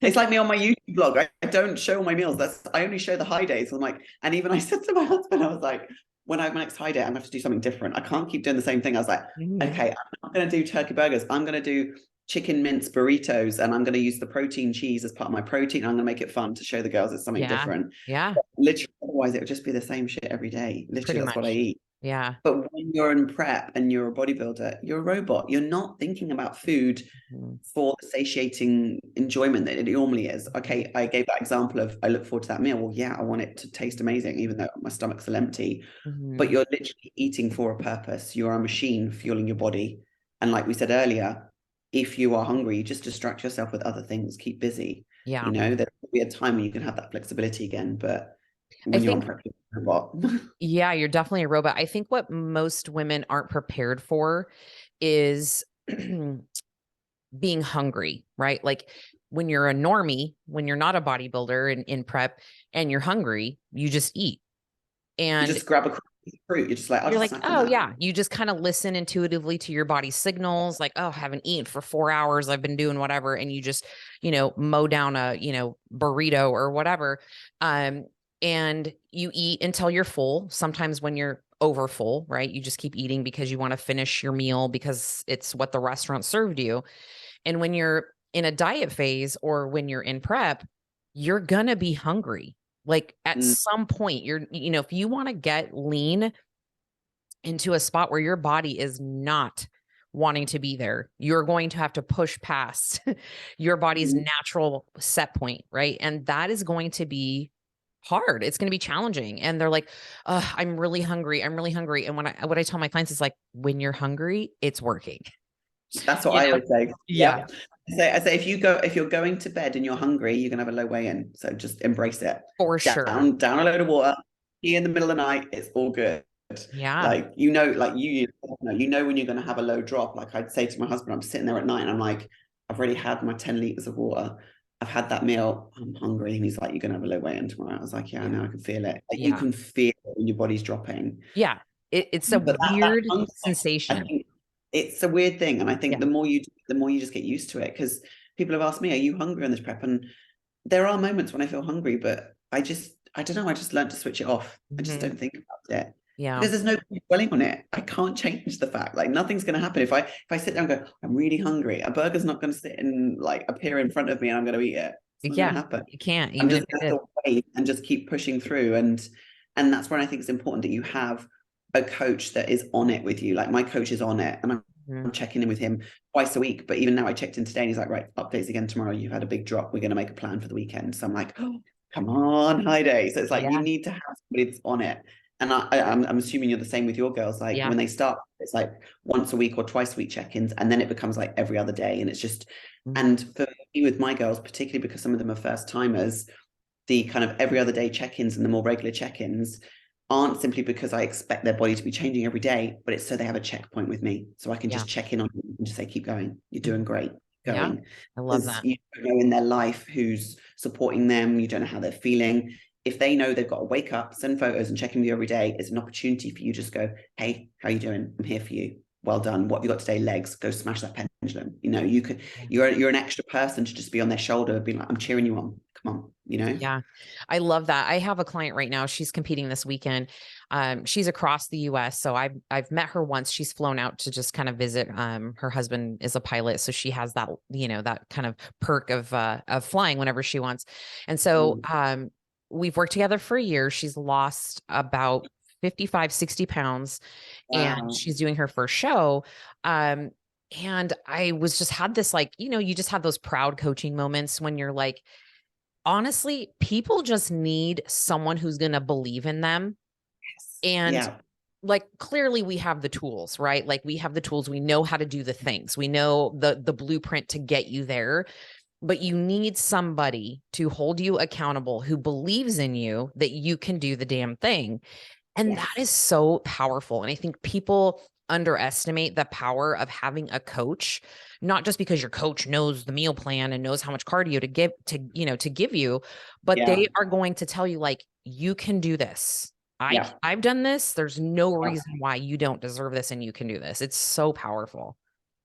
[SPEAKER 2] It's like me on my YouTube blog. I don't show my meals. I only show the high days. I'm like, and even I said to my husband, I was like, when I have my next high day, I'm gonna have to do something different. I can't keep doing the same thing. I was like, okay, I'm not gonna do turkey burgers. I'm gonna do chicken mince burritos, and I'm gonna use the protein cheese as part of my protein. I'm gonna make it fun to show the girls it's something different.
[SPEAKER 1] Yeah.
[SPEAKER 2] But literally, otherwise it would just be the same shit every day. Literally,
[SPEAKER 1] Pretty
[SPEAKER 2] that's
[SPEAKER 1] much
[SPEAKER 2] what I eat.
[SPEAKER 1] Yeah.
[SPEAKER 2] But when you're in prep and you're a bodybuilder, you're a robot. You're not thinking about food for the satiating enjoyment that it normally is. Okay, I gave that example of I look forward to that meal. Well, yeah, I want it to taste amazing, even though my stomach's still empty. But you're literally eating for a purpose. You're a machine fueling your body. And like we said earlier, if you are hungry, you just distract yourself with other things, keep busy.
[SPEAKER 1] Yeah.
[SPEAKER 2] You know, there'll be a time when you can have that flexibility again. But when
[SPEAKER 1] I
[SPEAKER 2] you're on
[SPEAKER 1] think,
[SPEAKER 2] prep, you're a robot.
[SPEAKER 1] yeah, you're definitely a robot. I think what most women aren't prepared for is being hungry, right? Like when you're a normie, when you're not a bodybuilder in prep and you're hungry, you just eat. And
[SPEAKER 2] you just grab a fruit. You're just like, I'll
[SPEAKER 1] you're
[SPEAKER 2] just
[SPEAKER 1] like,
[SPEAKER 2] snack on
[SPEAKER 1] oh
[SPEAKER 2] that.
[SPEAKER 1] yeah, you just kind of listen intuitively to your body's signals, like, oh, I haven't eaten for 4 hours. I've been doing whatever. And you just, mow down a, burrito or whatever. And you eat until you're full. Sometimes when you're over full, right? You just keep eating because you want to finish your meal because it's what the restaurant served you. And when you're in a diet phase or when you're in prep, you're going to be hungry. Like at some point, if you want to get lean into a spot where your body is not wanting to be there, you're going to have to push past your body's natural set point, right? And that is going to be hard. It's going to be challenging. And they're like, I'm really hungry. I'm really hungry. And what I tell my clients is like, when you're hungry, it's working.
[SPEAKER 2] That's what I always say.
[SPEAKER 1] Yeah.
[SPEAKER 2] I say if you're going to bed and you're hungry, you're gonna have a low weigh-in. So just embrace it.
[SPEAKER 1] For sure.
[SPEAKER 2] Down a load of water, pee in the middle of the night, it's all good.
[SPEAKER 1] Yeah.
[SPEAKER 2] Like you know when you're gonna have a low drop. Like I'd say to my husband, I'm sitting there at night and I'm like, I've already had my 10 liters of water. I've had that meal. I'm hungry. And he's like, you're gonna have a low weigh-in tomorrow. I was like, yeah, I know, I can feel it. Like you can feel it when your body's dropping.
[SPEAKER 1] Yeah. It's a weird sensation.
[SPEAKER 2] I think it's a weird thing. And I think the more you just get used to it, because people have asked me, are you hungry on this prep? And there are moments when I feel hungry, but I don't know. I just learned to switch it off. I just don't think about it.
[SPEAKER 1] Yeah.
[SPEAKER 2] Because there's no point dwelling on it. I can't change the fact. Like nothing's going to happen. If I sit down and go, I'm really hungry, a burger's not going to sit and like appear in front of me and I'm going to eat it. It's not going to happen.
[SPEAKER 1] You can't.
[SPEAKER 2] I'm just going to wait and just keep pushing through. And that's when I think it's important that you have a coach that is on it with you. Like my coach is on it and I'm checking in with him twice a week. But even now I checked in today and he's like, right, updates again tomorrow. You've had a big drop. We're going to make a plan for the weekend. So I'm like, oh, come on, high day. So it's like, you need to have somebody that's on it. And I'm assuming you're the same with your girls. Like when they start, it's like once a week or twice a week check-ins. And then it becomes like every other day. And it's just, and for me with my girls, particularly because some of them are first timers, the kind of every other day check-ins and the more regular check-ins aren't simply because I expect their body to be changing every day, but it's so they have a checkpoint with me. So I can just check in on them and just say, keep going. You're doing great. Going.
[SPEAKER 1] Yeah, I love that.
[SPEAKER 2] You don't know in their life who's supporting them. You don't know how they're feeling. If they know they've got to wake up, send photos and check in with you every day, it's an opportunity for you to just go, hey, how you doing? I'm here for you. well done. What have you got today? Legs. Go smash that pendulum. You know, you could,
[SPEAKER 1] Yeah.
[SPEAKER 2] you're an extra person to just be on their shoulder, being like, I'm cheering you on. Come on, you know?
[SPEAKER 1] Yeah, I love that. I have a client right now. She's competing this weekend. She's across the US. So I've met her once. She's flown out to just kind of visit. Her husband is a pilot. So she has that, you know, that kind of perk of flying whenever she wants. And so we've worked together for a year. She's lost about 55, 60 pounds, and
[SPEAKER 2] Wow.
[SPEAKER 1] she's doing her first show. And I was just had this, like, you know, you just have those proud coaching moments when you're like, honestly, people just need someone who's going to believe in them. And
[SPEAKER 2] Yeah.
[SPEAKER 1] like, clearly we have the tools, right? Like, we have the tools, we know how to do the things, we know the blueprint to get you there, but you need somebody to hold you accountable, who believes in you, that you can do the damn thing. And that is so powerful. And I think people underestimate the power of having a coach, not just because your coach knows the meal plan and knows how much cardio to give to, you know, to give you, but
[SPEAKER 2] Yeah.
[SPEAKER 1] they are going to tell you, like, you can do this.
[SPEAKER 2] Yeah.
[SPEAKER 1] I've done this. There's no
[SPEAKER 2] Yeah.
[SPEAKER 1] reason why you don't deserve this, and you can do this. It's so powerful.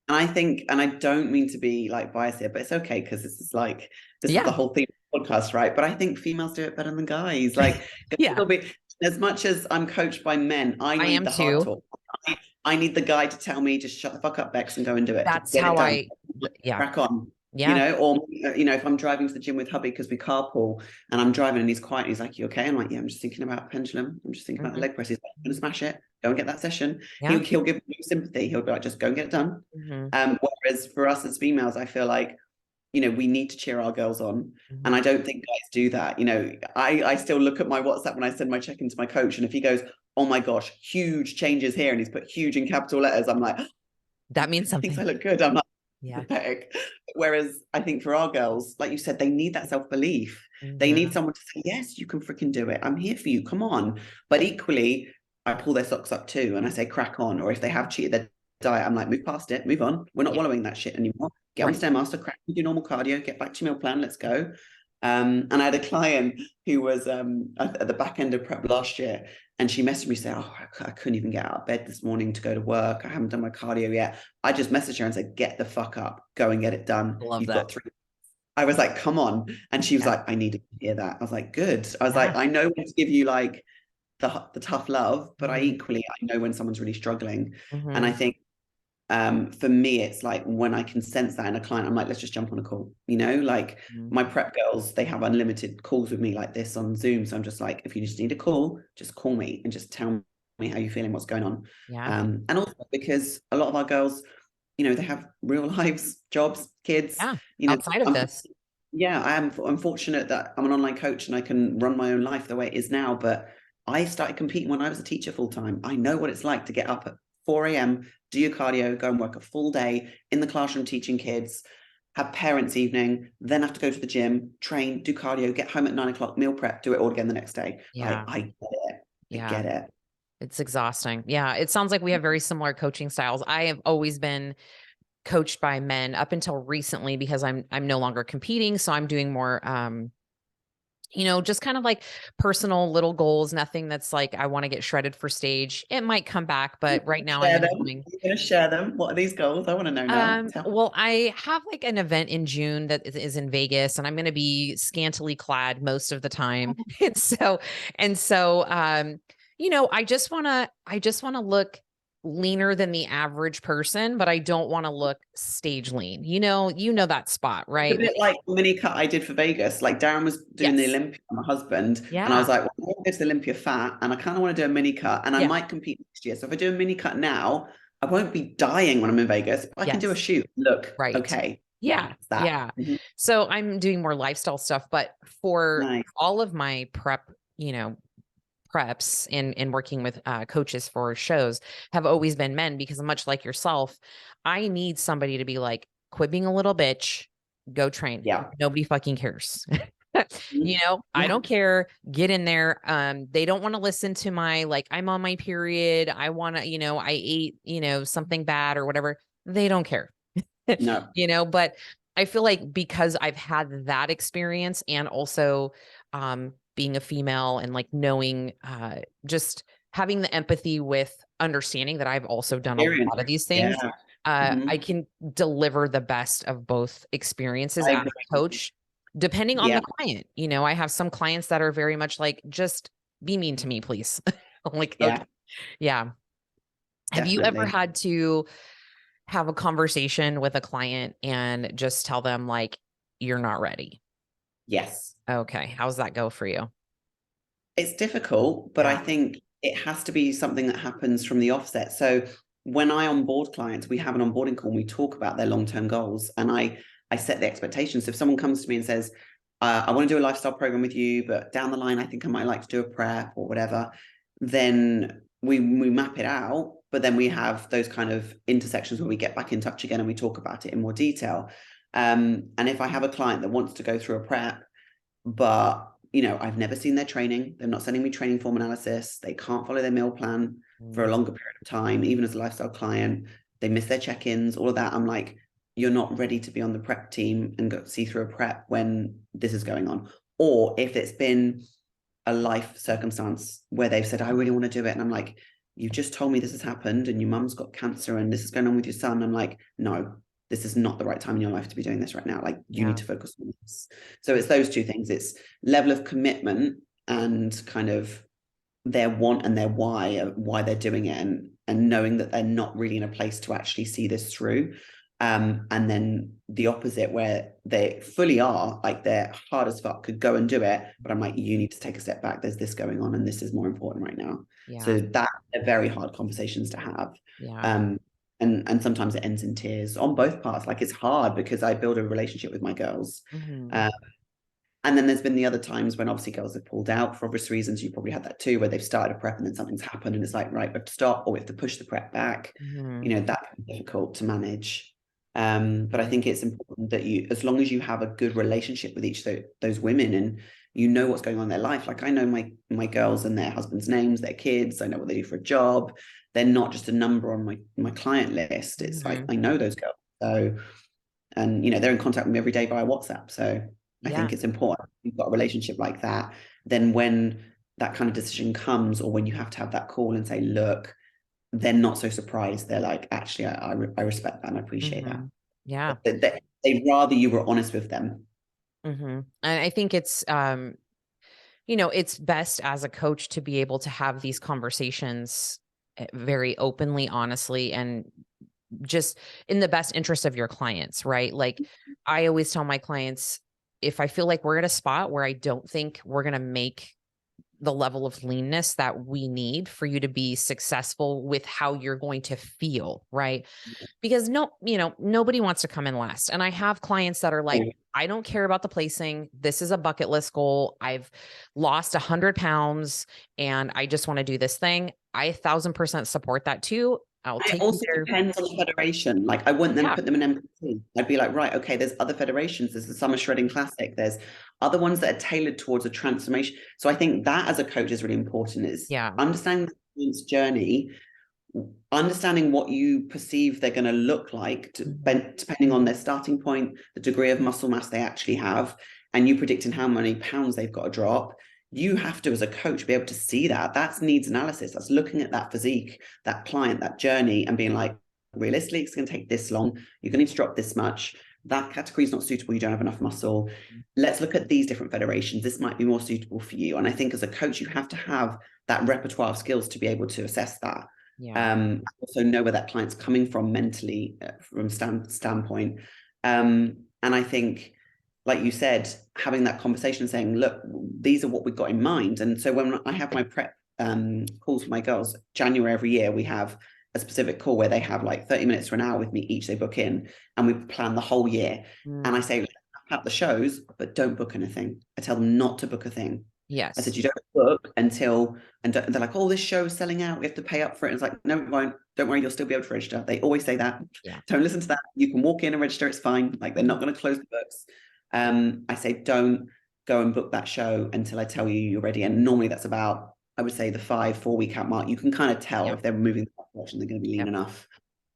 [SPEAKER 2] And I think, and I don't mean to be like biased here, but it's okay, because this is the whole theme of the podcast, right? But I think females do it better than guys. Like,
[SPEAKER 1] Yeah,
[SPEAKER 2] as much as I'm coached by men, I
[SPEAKER 1] I
[SPEAKER 2] need
[SPEAKER 1] am
[SPEAKER 2] the hard
[SPEAKER 1] too.
[SPEAKER 2] talk. I need the guy to tell me, just shut the fuck up, Bex, and go and do it. Just
[SPEAKER 1] That's
[SPEAKER 2] get it
[SPEAKER 1] how
[SPEAKER 2] done.
[SPEAKER 1] yeah,
[SPEAKER 2] Crack on. You
[SPEAKER 1] yeah.
[SPEAKER 2] know, or if I'm driving to the gym with hubby because we carpool, and I'm driving and he's quiet, and he's like, "You okay?" I'm like, "Yeah, I'm just thinking about pendulum. I'm just thinking about the
[SPEAKER 1] Mhm.
[SPEAKER 2] leg press." He's like, "I'm gonna smash it. Go and get that session."
[SPEAKER 1] Yeah.
[SPEAKER 2] He'll give me sympathy. He'll be like, "Just go and get it done."
[SPEAKER 1] Mhm.
[SPEAKER 2] Whereas for us as females, I feel like, we need to cheer our girls on. And I
[SPEAKER 1] Mhm.
[SPEAKER 2] don't think guys do that. I still look at my WhatsApp when I send my check-in to my coach. And if he goes, "Oh my gosh, huge changes here," and he's put huge in capital letters, I'm like,
[SPEAKER 1] That means
[SPEAKER 2] he thinks I
[SPEAKER 1] something.
[SPEAKER 2] look good. I'm like,
[SPEAKER 1] Yeah.
[SPEAKER 2] pathetic. Whereas I think for our girls, like you said, they need that self-belief. They need
[SPEAKER 1] Mhm.
[SPEAKER 2] someone to say, "Yes, you can freaking do it. I'm here for you. Come on." But equally, I pull their socks up too, and I say, "Crack on." Or if they have cheated their diet, I'm like, "Move past it, move on. We're not
[SPEAKER 1] Yeah.
[SPEAKER 2] wallowing that shit anymore. Get on
[SPEAKER 1] Right.
[SPEAKER 2] Stairmaster, crack, do normal cardio, get back to your meal plan, let's go." And I had a client who was at the back end of prep last year, and she messaged me saying, "Oh, I couldn't even get out of bed this morning to go to work. I haven't done my cardio yet." I just messaged her and said, "Get the fuck up, go and get it done.
[SPEAKER 1] Love
[SPEAKER 2] You've
[SPEAKER 1] that.
[SPEAKER 2] got 3." I was like, "Come on." And she was
[SPEAKER 1] Yeah.
[SPEAKER 2] like, "I needed to hear that." I was like, "Good." I was like,
[SPEAKER 1] Yeah.
[SPEAKER 2] "I know when to give you like the tough love, but I
[SPEAKER 1] Mhm.
[SPEAKER 2] equally, I know when someone's really struggling." And I
[SPEAKER 1] Mhm.
[SPEAKER 2] think for me, it's like when I can sense that in a client, I'm like, "Let's just jump on a call." Like
[SPEAKER 1] Mhm.
[SPEAKER 2] my prep girls, they have unlimited calls with me like this on Zoom. So I'm just like, if you just need a call, just call me and just tell me how you're feeling, what's going on.
[SPEAKER 1] Yeah.
[SPEAKER 2] And also because a lot of our girls, they have real lives, jobs, kids,
[SPEAKER 1] Yeah. Outside of
[SPEAKER 2] I'm,
[SPEAKER 1] this.
[SPEAKER 2] yeah, I'm fortunate that I'm an online coach and I can run my own life the way it is now. But I started competing when I was a teacher full time. I know what it's like to get up at 4 a.m., do your cardio, go and work a full day in the classroom teaching kids, have parents' evening, then have to go to the gym, train, do cardio, get home at 9 o'clock, meal prep, do it all again the next day. Like,
[SPEAKER 1] Yeah.
[SPEAKER 2] I get it. I
[SPEAKER 1] Yeah.
[SPEAKER 2] get it.
[SPEAKER 1] It's exhausting. Yeah. It sounds like we have very similar coaching styles. I have always been coached by men up until recently, because I'm no longer competing. So I'm doing more just kind of like personal little goals, nothing that's like I want to get shredded for stage. It might come back, but right now I'm
[SPEAKER 2] Share them.
[SPEAKER 1] enjoying.
[SPEAKER 2] You're going to share them. What are these goals? I want to know now. Tell me.
[SPEAKER 1] Well, I have like an event in June that is in Vegas, and I'm going to be scantily clad most of the time. And so, I just want to look leaner than the average person, but I don't want to look stage lean. You know that spot,
[SPEAKER 2] It's a
[SPEAKER 1] right?
[SPEAKER 2] bit like the mini cut I did for Vegas. Like Darren was doing the
[SPEAKER 1] Yes.
[SPEAKER 2] Olympia, my husband, and I was
[SPEAKER 1] Yeah.
[SPEAKER 2] like, "Well, I want to go to the Olympia fat, and I kind of want to do a mini cut, and I
[SPEAKER 1] Yeah.
[SPEAKER 2] might compete next year. So if I do a mini cut now, I won't be dying when I'm in Vegas, but I can do a
[SPEAKER 1] Yes.
[SPEAKER 2] shoot. Look,
[SPEAKER 1] Right.
[SPEAKER 2] okay, yeah,
[SPEAKER 1] Yeah.
[SPEAKER 2] it's that."
[SPEAKER 1] Yeah.
[SPEAKER 2] Mhm.
[SPEAKER 1] So I'm doing more lifestyle stuff, but for
[SPEAKER 2] Nice.
[SPEAKER 1] all of my preps and working with coaches for shows have always been men, because much like yourself, I need somebody to be like, "Quit being a little bitch, go train.
[SPEAKER 2] Yeah.
[SPEAKER 1] Nobody fucking cares."
[SPEAKER 2] Mhm.
[SPEAKER 1] I
[SPEAKER 2] Yeah.
[SPEAKER 1] don't care. Get in there. They don't want to listen to my, like, I'm on my period. I want to, I ate, something bad or whatever. They don't care.
[SPEAKER 2] No.
[SPEAKER 1] But I feel like because I've had that experience, and also being a female, and like knowing just having the empathy with understanding that I've also done a
[SPEAKER 2] Experience.
[SPEAKER 1] lot of these things.
[SPEAKER 2] Yeah. Mhm.
[SPEAKER 1] I can deliver the best of both experiences
[SPEAKER 2] I
[SPEAKER 1] as
[SPEAKER 2] agree.
[SPEAKER 1] a coach, depending on
[SPEAKER 2] Yeah.
[SPEAKER 1] the client. You know, I have some clients that are very much like, just be mean to me, please. I'm like, okay.
[SPEAKER 2] Yeah,
[SPEAKER 1] Yeah. Have you ever
[SPEAKER 2] definitely.
[SPEAKER 1] had to have a conversation with a client and just tell them like, you're not ready?
[SPEAKER 2] Yes.
[SPEAKER 1] Okay. How's that go for you?
[SPEAKER 2] It's difficult, but I
[SPEAKER 1] Yeah.
[SPEAKER 2] think it has to be something that happens from the offset. So when I onboard clients, we have an onboarding call and we talk about their long-term goals, and I set the expectations. So if someone comes to me and says, I want to do a lifestyle program with you, but down the line, I think I might like to do a prep or whatever, then we map it out, but then we have those kind of intersections where we get back in touch again and we talk about it in more detail. And if I have a client that wants to go through a prep, but I've never seen their training, they're not sending me training form analysis, they can't follow their meal plan for a longer period of time, even as a lifestyle client, they miss their check-ins, all of that. I'm like, you're not ready to be on the prep team and go see through a prep when this is going on. Or if it's been a life circumstance where they've said, I really want to do it, and I'm like, you just told me this has happened and your mum's got cancer and this is going on with your son. I'm like, no, this is not the right time in your life to be doing this right now. Like, you need to focus on this. So it's those two things. It's level of commitment and kind of their want and their why they're doing it, and knowing that they're not really in a place to actually see this through. And then the opposite, where they fully are, like they're hard as fuck, could go and do it, but I'm like, you need to take a step back. There's this going on, and this is more important right now.
[SPEAKER 1] Yeah.
[SPEAKER 2] So that are very hard conversations to have.
[SPEAKER 1] Yeah.
[SPEAKER 2] And sometimes it ends in tears on both parts. Like, it's hard because I build a relationship with my girls. And then there's been the other times when obviously girls have pulled out for obvious reasons. You probably had that too, where they've started a prep and then something's happened and it's like, right, we have to stop, or we have to push the prep back. That can be difficult to manage. But I think it's important that you, as long as you have a good relationship with each of those women, and you know what's going on in their life. Like, I know my girls and their husbands' names, their kids, I know what they do for a job. They're not just a number on my client list. It's like, I know those girls. So, and they're in contact with me every day via WhatsApp. So I think it's important you've got a relationship like that. Then when that kind of decision comes, or when you have to have that call and say, look, they're not so surprised. They're like, actually, I respect that and I appreciate that.
[SPEAKER 1] Yeah.
[SPEAKER 2] They'd rather you were honest with them.
[SPEAKER 1] And I think it's, it's best as a coach to be able to have these conversations very openly, honestly, and just in the best interest of your clients, right? Like, I always tell my clients, if I feel like we're at a spot where I don't think we're going to make the level of leanness that we need for you to be successful with how you're going to feel, right? Because nobody wants to come in last. And I have clients that are like, I don't care about the placing. This is a bucket list goal. I've lost 100 pounds and I just want to do this thing. I 1,000% support that too. I'll
[SPEAKER 2] It
[SPEAKER 1] take
[SPEAKER 2] also
[SPEAKER 1] you there.
[SPEAKER 2] depends on the federation. Like, I wouldn't then put them in NPC. I'd be like, right, okay, there's other federations. There's the Summer Shredding Classic. There's other ones that are tailored towards a transformation. So I think that as a coach is really important, is understanding the client's journey, understanding what you perceive they're going to look like, depending on their starting point, the degree of muscle mass they actually have, and you predicting how many pounds they've got to drop. You have to, as a coach, be able to see that. That's needs analysis. That's looking at that physique, that client, that journey, and being like, realistically, it's going to take this long. You're going to need to drop this much. That category is not suitable. You don't have enough muscle. Let's look at these different federations. This might be more suitable for you. And I think as a coach, you have to have that repertoire of skills to be able to assess that. Also know where that client's coming from mentally, from standpoint. And I think, like you said, having that conversation, saying, look, these are what we've got in mind. And so when I have my prep calls for my girls, January every year, we have a specific call where they have like 30 minutes to an hour with me each, they book in, and we plan the whole year. And I say, have the shows, but don't book anything. I tell them not to book a thing. I said, you don't book until, and they're like, oh, this show is selling out, we have to pay up for it. And it's like, no, it won't. Don't worry, you'll still be able to register. They always say that. Don't listen to that. You can walk in and register, it's fine. Like, they're not going to close the books. I say, don't go and book that show until I tell you you're ready. And normally that's about, I would say, the 4 week out mark. You can kind of tell if they're moving in that direction, they're going to be lean enough.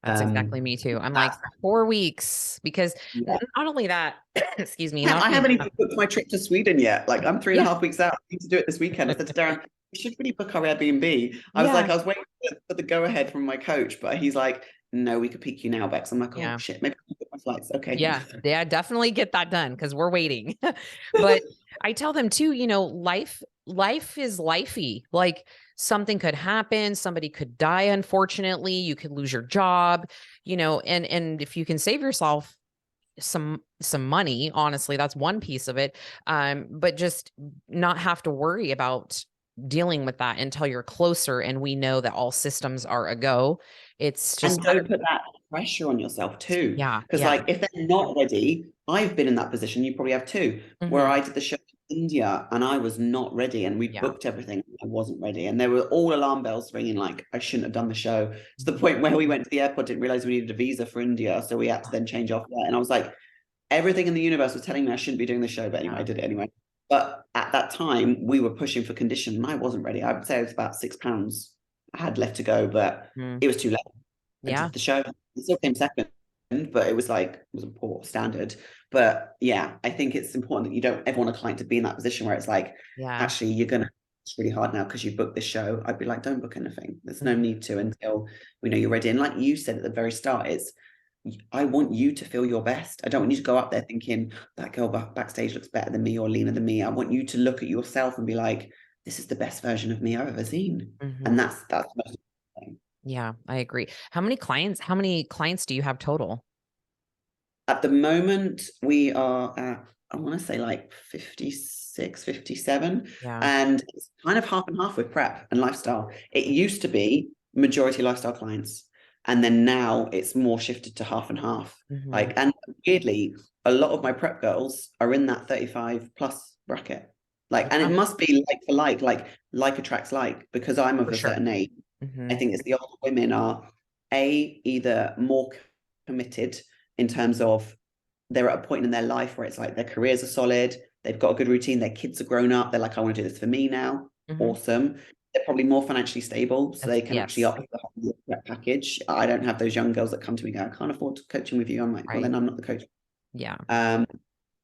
[SPEAKER 1] That's exactly me too. I'm like 4 weeks, because not only that, excuse me.
[SPEAKER 2] I haven't even booked my trip to Sweden yet. Like, I'm 3.5 weeks out. I need to do it this weekend. I said to Darren, we should really book our Airbnb. I was
[SPEAKER 1] Yeah.
[SPEAKER 2] like, I was waiting for the go ahead from my coach, but he's like, no, we could peak you now, Bex. I'm like, oh
[SPEAKER 1] Yeah.
[SPEAKER 2] shit, maybe I'll book my flights. Okay.
[SPEAKER 1] Yeah. Yeah. Definitely get that done because we're waiting. But I tell them too, life is lifey. Like something could happen. Somebody could die. Unfortunately, you could lose your job, and if you can save yourself some money, honestly, that's one piece of it. But just not have to worry about dealing with that until you're closer and we know that all systems are a go. It's just
[SPEAKER 2] And don't put that pressure on yourself too.
[SPEAKER 1] yeah,
[SPEAKER 2] Because
[SPEAKER 1] yeah.
[SPEAKER 2] like if they're not ready, I've been in that position, you probably have too, where
[SPEAKER 1] Hmm.
[SPEAKER 2] I did the show in India and I was not ready and we
[SPEAKER 1] Yeah.
[SPEAKER 2] booked everything. I wasn't ready. And there were all alarm bells ringing like I shouldn't have done the show. To the point where we went to the airport, didn't realize we needed a visa for India. So we had to then change off that. And I was like, everything in the universe was telling me I shouldn't be doing the show. But anyway,
[SPEAKER 1] Yeah.
[SPEAKER 2] I did it anyway. But at that time, we were pushing for condition and I wasn't ready. I would say it was about £6 I had left to go, but
[SPEAKER 1] Mm.
[SPEAKER 2] it was too late. I
[SPEAKER 1] Yeah.
[SPEAKER 2] did the show. It still came second, but it was a poor standard. But yeah, I think it's important that you don't ever want a client to be in that position where it's like,
[SPEAKER 1] Yeah.
[SPEAKER 2] actually, you're gonna it's really hard now because you booked this show. I'd be like, don't book anything. There's no
[SPEAKER 1] Mhm.
[SPEAKER 2] need to until we know you're ready. And like you said at the very start, it's I want you to feel your best. I don't want you to go up there thinking that girl backstage looks better than me or leaner than me. I want you to look at yourself and be like, this is the best version of me I've ever seen.
[SPEAKER 1] Mhm.
[SPEAKER 2] And that's the most important thing.
[SPEAKER 1] Yeah, I agree. How many clients do you have total?
[SPEAKER 2] At the moment, we are at, I want to say like 56, 57,
[SPEAKER 1] Yeah.
[SPEAKER 2] and it's kind of half and half with prep and lifestyle. It used to be majority lifestyle clients, and then now it's more shifted to half and half.
[SPEAKER 1] Mhm.
[SPEAKER 2] Like, and weirdly, a lot of my prep girls are in that 35 plus bracket. Like, and it
[SPEAKER 1] Yeah,
[SPEAKER 2] must be like for like attracts like, because I'm of
[SPEAKER 1] for
[SPEAKER 2] a
[SPEAKER 1] sure.
[SPEAKER 2] certain age. I
[SPEAKER 1] Mhm.
[SPEAKER 2] think it's the older women are either more committed in terms of they're at a point in their life where it's like their careers are solid, they've got a good routine, their kids are grown up, they're like, I want to do this for me now.
[SPEAKER 1] Mhm.
[SPEAKER 2] Awesome. They're probably more financially stable, so they can actually
[SPEAKER 1] Yes.
[SPEAKER 2] opt for the whole package. I don't have those young girls that come to me and go, I can't afford coaching with you. I'm like, well,
[SPEAKER 1] Right.
[SPEAKER 2] then I'm not the coach.
[SPEAKER 1] Yeah.
[SPEAKER 2] Um,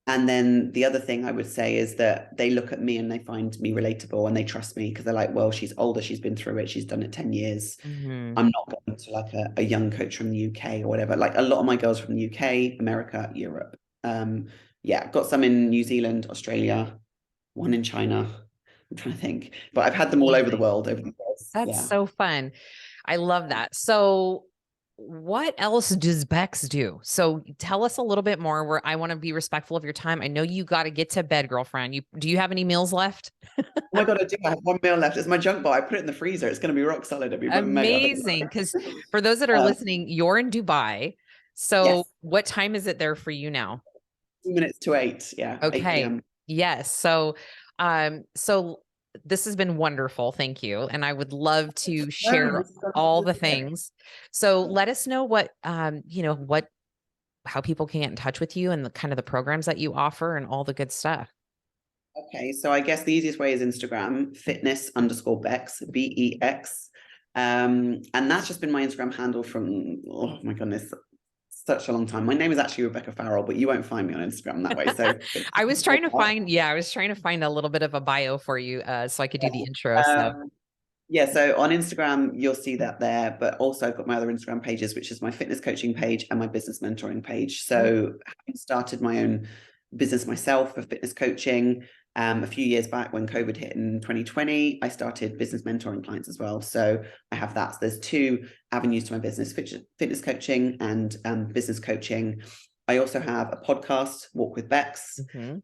[SPEAKER 2] and then the other thing I would say is that they look at me and they find me relatable and they trust me because they're like, well, she's older, she's been through it, she's done it 10 years.
[SPEAKER 1] Mhm.
[SPEAKER 2] I'm not going to like a young coach from the UK or whatever. Like a lot of my girls from the UK, America, Europe. Yeah, got some in New Zealand, Australia, one in China. I'm trying to think, but I've had them all over the
[SPEAKER 1] Amazing.
[SPEAKER 2] world over the years.
[SPEAKER 1] That's
[SPEAKER 2] Yeah.
[SPEAKER 1] so fun. I love that. So what else does Bex do? So tell us a little bit more where I want to be respectful of your time. I know you got to get to bed, girlfriend. Do you have any meals left?
[SPEAKER 2] Oh my God, I do. I have one meal left. It's my junk bar. I put it in the freezer. It's going to be rock solid. It'll be mega.
[SPEAKER 1] Amazing. Because for those that are
[SPEAKER 2] Um,
[SPEAKER 1] listening, you're in Dubai.
[SPEAKER 2] yes,
[SPEAKER 1] So what time is it there for you now?
[SPEAKER 2] 2 minutes to 8. Yeah, 8
[SPEAKER 1] Okay.
[SPEAKER 2] p.m.
[SPEAKER 1] Yes. So this has been wonderful. Thank you. And I would love to
[SPEAKER 2] No,
[SPEAKER 1] share
[SPEAKER 2] this is so
[SPEAKER 1] all the
[SPEAKER 2] good.
[SPEAKER 1] things. So let us know how people can get in touch with you and the kind of the programs that you offer and all the good stuff.
[SPEAKER 2] Okay, so I guess the easiest way is Instagram, fitness_Bex, BEX. And that's just been my Instagram handle from, oh my goodness, such a long time. My name is actually Rebecca Farrell, but you won't find me on Instagram that way. So
[SPEAKER 1] I was trying to find a little bit of a bio for you so I could do the intro. So
[SPEAKER 2] yeah, so on Instagram, you'll see that there, but also I've got my other Instagram pages, which is my fitness coaching page and my business mentoring page. So having started my own business myself for fitness coaching a few years back when COVID hit in 2020, I started business mentoring clients as well. So I have that. So there's two avenues to my business, fitness coaching and business coaching. I also have a podcast, Walk with Bex,
[SPEAKER 1] mhm.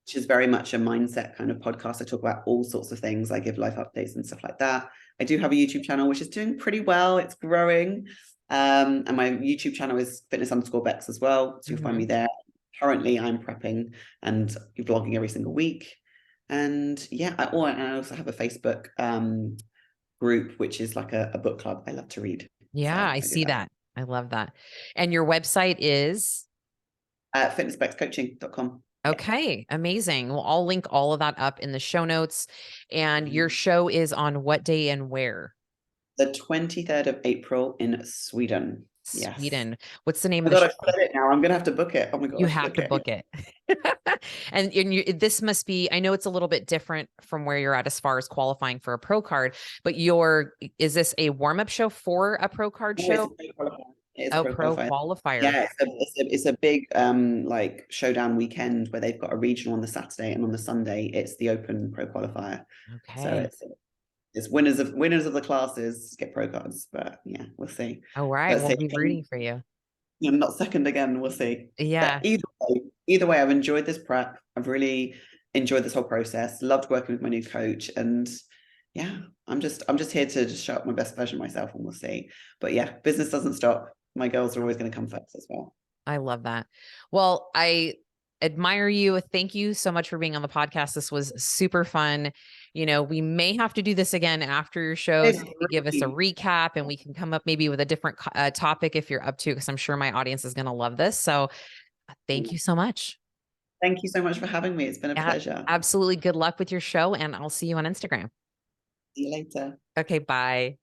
[SPEAKER 2] which is very much a mindset kind of podcast. I talk about all sorts of things. I give life updates and stuff like that. I do have a YouTube channel, which is doing pretty well. It's growing. And my YouTube channel is fitness_Bex as well. So you'll find me there. Currently, I'm prepping and vlogging every single week. And yeah, I also have a Facebook group, which is like a book club. I love to read. So
[SPEAKER 1] Yeah, I
[SPEAKER 2] I do
[SPEAKER 1] see
[SPEAKER 2] that.
[SPEAKER 1] that. I love that. And your website is
[SPEAKER 2] Fitnessbexcoaching.com. Yeah.
[SPEAKER 1] okay, amazing. Well, I'll link all of that up in the show notes. And your show is on what day and where?
[SPEAKER 2] The 23rd of April in Sweden. Yes.
[SPEAKER 1] Sweden. What's the name
[SPEAKER 2] Oh
[SPEAKER 1] of
[SPEAKER 2] my
[SPEAKER 1] the
[SPEAKER 2] God,
[SPEAKER 1] show?
[SPEAKER 2] I've said it now. I'm gonna have to book it. Oh my
[SPEAKER 1] You
[SPEAKER 2] God,
[SPEAKER 1] have to
[SPEAKER 2] okay.
[SPEAKER 1] book it. And this must be, I know it's a little bit different from where you're at as far as qualifying for a pro card, but is this a warm-up show for a pro card
[SPEAKER 2] Oh, it's a
[SPEAKER 1] show?
[SPEAKER 2] pro qualifier. It is a
[SPEAKER 1] Oh,
[SPEAKER 2] pro
[SPEAKER 1] pro
[SPEAKER 2] qualifier.
[SPEAKER 1] qualifier.
[SPEAKER 2] Yeah, it's a big like showdown weekend where they've got a regional on the Saturday, and on the Sunday it's the open pro qualifier. So
[SPEAKER 1] Okay.
[SPEAKER 2] it's winners of the classes get pro cards, but yeah, we'll see.
[SPEAKER 1] All right.
[SPEAKER 2] Let's
[SPEAKER 1] We'll
[SPEAKER 2] see.
[SPEAKER 1] be rooting for you.
[SPEAKER 2] I'm not second again. We'll see. But
[SPEAKER 1] Yeah.
[SPEAKER 2] either way, I've enjoyed this prep. I've really enjoyed this whole process. Loved working with my new coach, and yeah, I'm just here to just show up my best version of myself, and we'll see. But yeah, business doesn't stop. My girls are always going to come first as well.
[SPEAKER 1] I love that. Well, I admire you. Thank you so much for being on the podcast. This was super fun. We may have to do this again after your show to maybe give us a recap, and we can come up maybe with a different topic if you're up to, because I'm sure my audience is going to love this. So thank you so much.
[SPEAKER 2] Thank you so much for having me. It's been a
[SPEAKER 1] Yeah,
[SPEAKER 2] pleasure.
[SPEAKER 1] absolutely. Good luck with your show, and I'll see you on Instagram.
[SPEAKER 2] See you later.
[SPEAKER 1] Okay, bye.